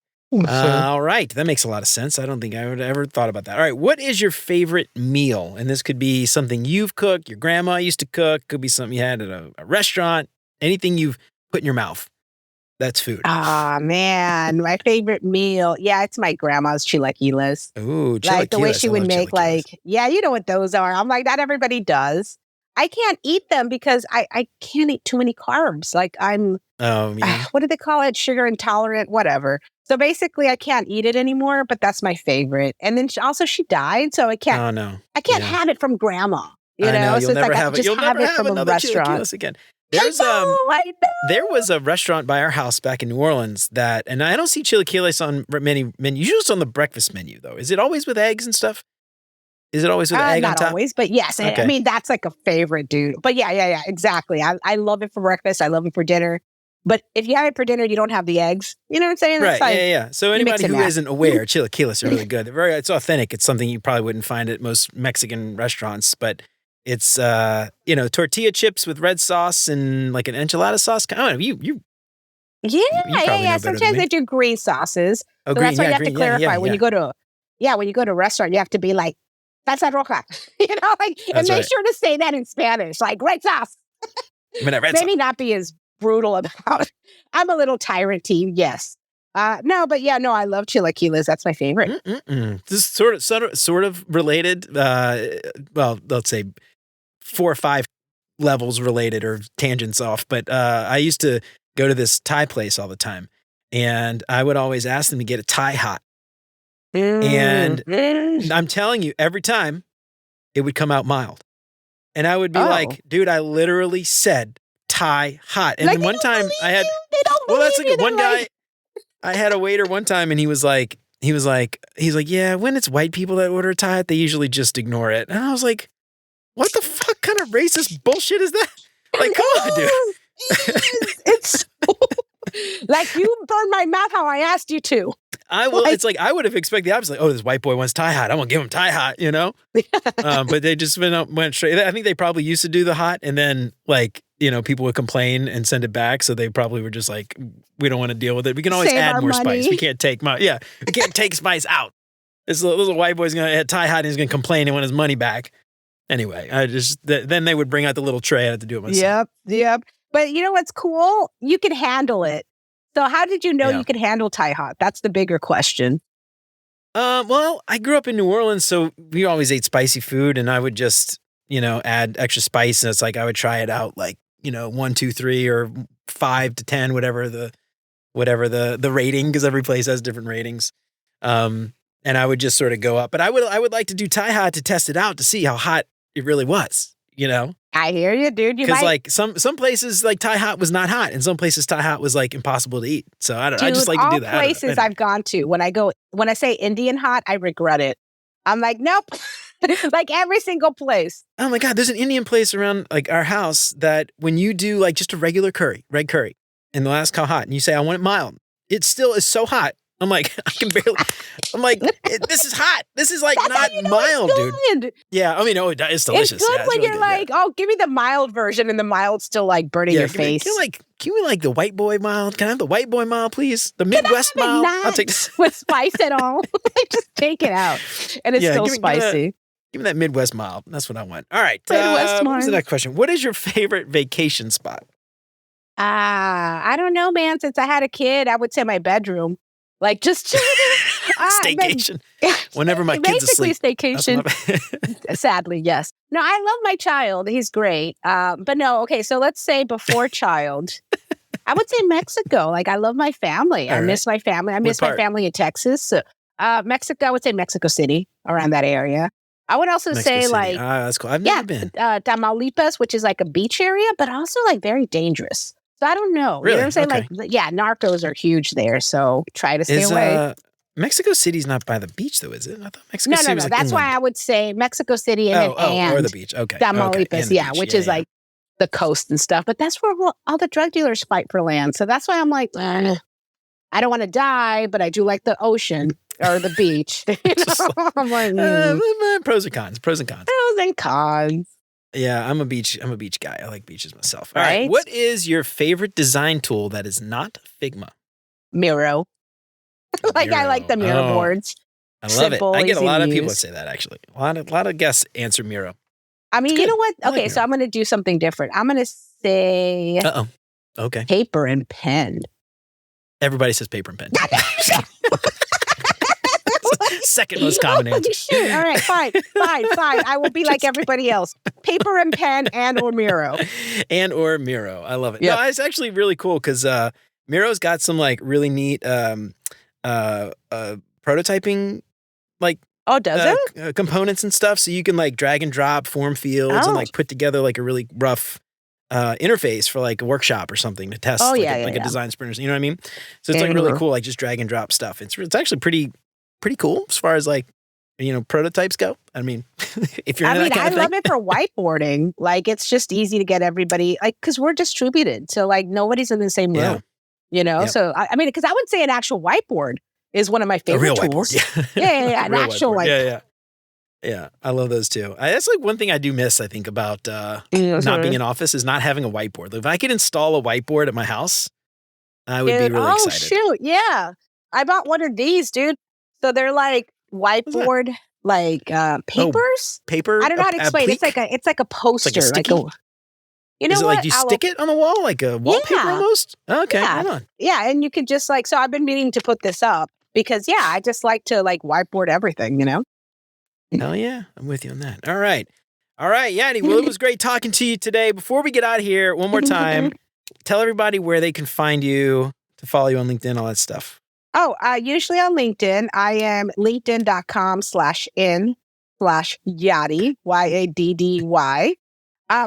All right. That makes a lot of sense. I don't think I would ever thought about that. All right. What is your favorite meal? And this could be something you've cooked, your grandma used to cook, could be something you had at a restaurant, anything you've put in your mouth. That's food. Ah, man. My favorite meal. Yeah, it's my grandma's chilaquiles. Ooh, chilaquiles. Like the way she would make yeah, you know what those are. I'm like, not everybody does. I can't eat them because I can't eat too many carbs. Like I'm, what do they call it? Sugar intolerant, whatever. So basically I can't eat it anymore, but that's my favorite. And then she died. So I can't, I can't have it from grandma, you know? You'll So it's never like have I just You'll have never it have from a another restaurant. chilaquiles again. I know. There was a restaurant by our house back in New Orleans that, and I don't see chilaquiles on many menus. Usually it's on the breakfast menu though. Is it always with eggs and stuff? Is it always with egg on top? Not always, but yes. Okay. I mean, that's like a favorite, dude. But yeah, exactly. I love it for breakfast. I love it for dinner. But if you have it for dinner, you don't have the eggs. You know what I'm saying? That's right. Yeah. So anybody who isn't aware, chilaquiles are really good. It's authentic. It's something you probably wouldn't find at most Mexican restaurants, but it's tortilla chips with red sauce and like an enchilada sauce. I don't know. You Sometimes they do green sauces. Oh, so green, that's why you have to clarify when you go to a restaurant, you have to be like salsa roja, and make sure to say that in Spanish, like red sauce. Maybe not be as brutal about. I'm a little tyrant-y, yes. I love chilaquiles. That's my favorite. This is sort of related. Well, let's say 4 or 5 levels related or tangents off. But I used to go to this Thai place all the time, and I would always ask them to get a Thai hot. And I'm telling you, every time it would come out mild. And I would be like, dude, I literally said Thai hot. And then one time I had, one guy, I had a waiter one time and he was like, yeah, when it's white people that order Thai hot, they usually just ignore it. And I was like, what the fuck kind of racist bullshit is that? Like, come on, dude. It's like you burned my mouth how I asked you to. It's like I would have expected the opposite. Like, this white boy wants Thai hot. I'm gonna give him Thai hot, you know. But they just went straight. I think they probably used to do the hot, and then people would complain and send it back. So they probably were just like, we don't want to deal with it. We can always add more spice. We can't take we can't take spice out. This little white boy's gonna have Thai hot and he's gonna complain and want his money back. Anyway, then they would bring out the little tray. I had to do it myself. Yep. But you know what's cool? You can handle it. So how did you know you could handle Thai hot? That's the bigger question. Well, I grew up in New Orleans, so we always ate spicy food, and I would just, add extra spice, and it's like I would try it out, like 1, 2, 3, or 5 to 10, whatever the rating, because every place has different ratings. And I would just sort of go up, but I would like to do Thai hot to test it out to see how hot it really was. I hear you, dude. Because like some places like Thai hot was not hot, and some places Thai hot was like impossible to eat. So I don't know. I just like to do that. All places I've gone to, when I say Indian hot, I regret it. I'm like, nope. Like every single place. Oh my God, there's an Indian place around like our house that when you do like just a regular red curry, and they'll ask how hot, and you say I want it mild, it still is so hot. I'm like, this is hot. This is like not mild, dude. Yeah, I mean, it's delicious. It's good when you're like, give me the mild version, and the mild's still like burning your face. Can we like the white boy mild? Can I have the white boy mild, please? The Midwest mild? I'll take this. With spice at all. Just take it out. And it's still spicy. Give me that Midwest mild. That's what I want. All right. What was the next question? What is your favorite vacation spot? I don't know, man. Since I had a kid, I would say my bedroom. Like just staycation. Whenever my kids asleep. Basically staycation. Sadly, yes. No, I love my child. He's great. But no, okay. So let's say before child, I would say Mexico. Like I love my family. I miss my family. I miss my family in Texas. So, Mexico, I would say Mexico City, around that area. I would also say like, that's cool. I've never been. Tamaulipas, which is like a beach area, but also like very dangerous. So I don't know. Really? You know what I'm saying? Okay. Like, narcos are huge there. So try to stay away. Mexico City's not by the beach, though, is it? I thought Mexico City was like that's inland. Why I would say Mexico City and or the beach. Okay. Tamaulipas, which is like the coast and stuff, but that's where all the drug dealers fight for land. So that's why I'm like, I don't want to die, but I do like the ocean or the beach. I'm like, pros and cons. Pros and cons. Yeah, I'm a beach guy. I like beaches myself. All right. What is your favorite design tool that is not Figma? Miro. I like the Miro boards. I love Simple, it. I get a lot of people that say that, actually. A lot of guests answer Miro. I mean, you know what? Okay, so I'm going to do something different. I'm going to say okay, paper and pen. Everybody says paper and pen. Second most common answer. Shoot. All right, fine. I will be like everybody else. Paper and pen and or Miro. I love it. Yep. No, it's actually really cool because Miro's got some like really neat prototyping does it? Components and stuff. So you can like drag and drop form fields and like put together like a really rough interface for like a workship or something to test a design sprint. You know what I mean? So it's like really cool, like just drag and drop stuff. It's actually pretty cool as far as like, prototypes go. I mean, if you're into that kind of thing. I love it for whiteboarding. Like it's just easy to get everybody, like, because we're distributed. So like nobody's in the same room, Yep. So I mean, because I would say an actual whiteboard is one of my favorite tools. Yeah. An actual whiteboard. Yeah. I love those too. That's like one thing I do miss, I think, about not being in office is not having a whiteboard. If I could install a whiteboard at my house, I would be really excited. Oh, shoot. Yeah. I bought one of these, dude. So they're like whiteboard, like papers. Paper? I don't know how to explain. It's like a poster. It's like a sticky? You know is it what? Like, do you stick it on the wall like a wallpaper almost? Okay, hold on. Yeah, and you could just like, so I've been meaning to put this up because, I just like to like whiteboard everything, Hell yeah, I'm with you on that. All right, Yaddy, well, it was great talking to you today. Before we get out of here, one more time, tell everybody where they can find you, to follow you on LinkedIn, all that stuff. Usually on LinkedIn, I am linkedin.com/in/Yaddy, YADDY.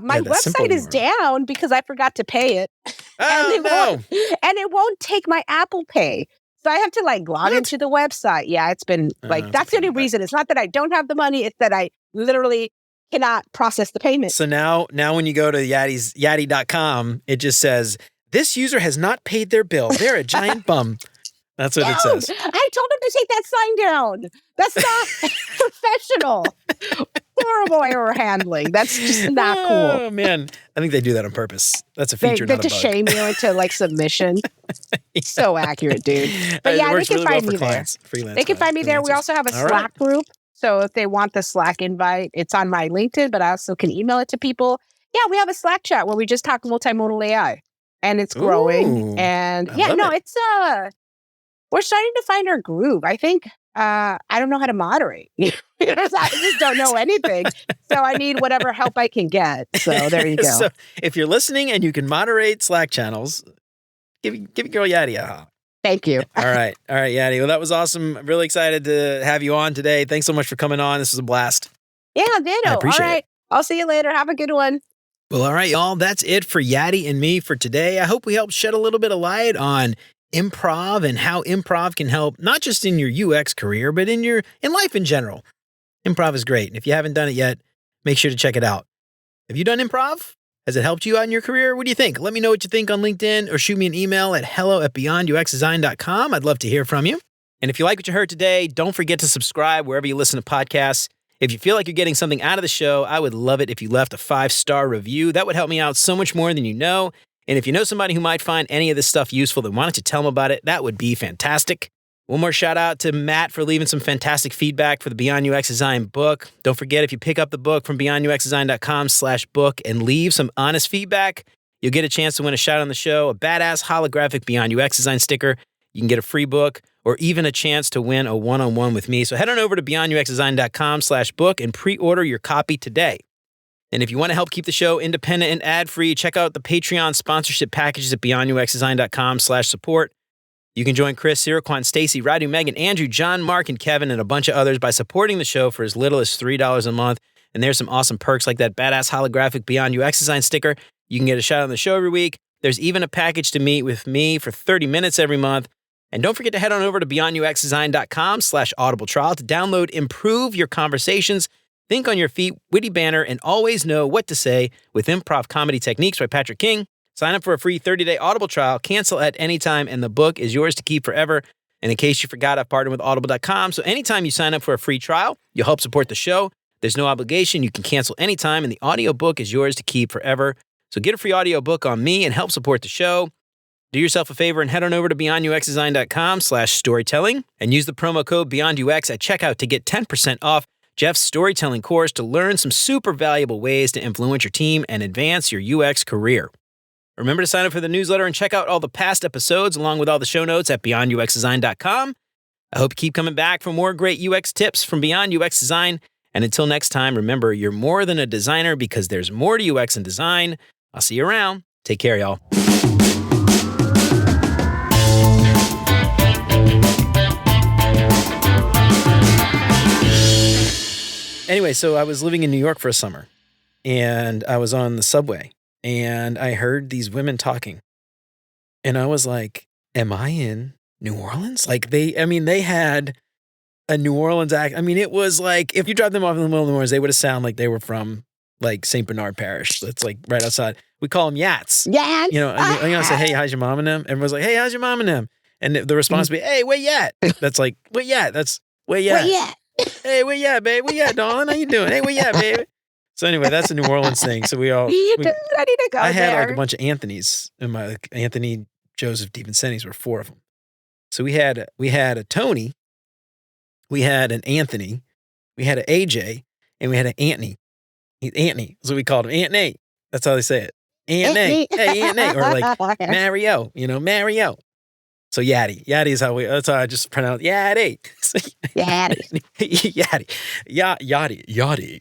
My website is down because I forgot to pay it. And it won't take my Apple Pay. So I have to like log into the website. Yeah, it's been like, that's the only reason. It's not that I don't have the money. It's that I literally cannot process the payment. So now when you go to Yaddy.com, it just says, this user has not paid their bill. They're a giant bum. That's what it says. I told him to take that sign down. That's not professional. Horrible error handling. That's just not cool. Oh, man. I think they do that on purpose. That's a feature, not a bug. To shame you into like submission. So accurate, dude. But they can find me there. They can find me there. We also have a Slack group. So if they want the Slack invite, it's on my LinkedIn, but I also can email it to people. Yeah, we have a Slack chat where we just talk multimodal AI. And it's growing. Ooh, and it's we're starting to find our groove. I think I don't know how to moderate. I just don't know anything. So I need whatever help I can get. So there you go. So if you're listening and you can moderate Slack channels, give girl Yaddy a holler. Thank you. All right, Yaddy. Well, that was awesome. I'm really excited to have you on today. Thanks so much for coming on. This was a blast. Yeah, ditto. I appreciate it. I'll see you later. Have a good one. Well, all right, y'all. That's it for Yaddy and me for today. I hope we helped shed a little bit of light on improv and how improv can help not just in your UX career, but in life in general. Improv is great. And if you haven't done it yet, make sure to check it out. Have you done improv? Has it helped you out in your career? What do you think? Let me know what you think on LinkedIn or shoot me an email at hello@beyonduxdesign.com. I'd love to hear from you. And if you like what you heard today, don't forget to subscribe wherever you listen to podcasts. If you feel like you're getting something out of the show, I would love it if you left a 5-star review. That would help me out so much more than you know. And if you know somebody who might find any of this stuff useful, then why don't you tell them about it? That would be fantastic. One more shout out to Matt for leaving some fantastic feedback for the Beyond UX Design book. Don't forget, if you pick up the book from beyonduxdesign.com/book and leave some honest feedback, you'll get a chance to win a shout on the show, a badass holographic Beyond UX Design sticker. You can get a free book or even a chance to win a one-on-one with me. So head on over to beyonduxdesign.com/book and pre-order your copy today. And if you want to help keep the show independent and ad-free, check out the Patreon sponsorship packages at beyonduxdesign.com/support. You can join Chris, Siraquan, Stacy, Radu, Megan, Andrew, John, Mark, and Kevin, and a bunch of others by supporting the show for as little as $3 a month. And there's some awesome perks like that badass holographic Beyond UX Design sticker. You can get a shout on the show every week. There's even a package to meet with me for 30 minutes every month. And don't forget to head on over to beyonduxdesign.com/audible trial to download Improve Your Conversations, Think on your feet, witty banter, and always know what to say with Improv Comedy Techniques by Patrick King. Sign up for a free 30-day Audible trial, cancel at any time, and the book is yours to keep forever. And in case you forgot, I've partnered with Audible.com, so anytime you sign up for a free trial, you'll help support the show. There's no obligation. You can cancel anytime, and the audiobook is yours to keep forever. So get a free audiobook on me and help support the show. Do yourself a favor and head on over to beyonduxdesign.com/storytelling and use the promo code BeyondUX at checkout to get 10% off Jeff's storytelling course to learn some super valuable ways to influence your team and advance your UX career. Remember to sign up for the newsletter and check out all the past episodes along with all the show notes at beyonduxdesign.com. I hope you keep coming back for more great UX tips from Beyond UX Design. And until next time, remember, you're more than a designer because there's more to UX and design. I'll see you around. Take care, y'all. Anyway, so I was living in New York for a summer, and I was on the subway, and I heard these women talking, and I was like, am I in New Orleans? Like, they had a New Orleans accent. I mean, it was like, if you dropped them off in the middle of New Orleans, they would have sounded like they were from, like, St. Bernard Parish. That's, like, right outside. We call them Yats. Yats. You know, I say, hey, how's your mom and them? Everyone's like, hey, how's your mom and them? And the response would be, hey, where Yat? That's like, where Yat? That's, where Yat? Where Yat? Hey, where you at, babe? Where you at, darling? How you doing? Hey, where you at, baby? So anyway, that's a New Orleans thing. So I need to go. I had like a bunch of Anthonys in my, like, Anthony, Joseph, DiVincentis were 4 of them. So we had a Tony, we had an Anthony, we had an AJ, and we had an Antony. Antony. That's what we called him. Antony. That's how they say it. Antony. Hey, Antony. Or like Mario. You know, Mario. So Yaddy. Yaddy is that's how I just pronounce Yaddy. Yaddy. Yaddy. Yaddy. Yaddy.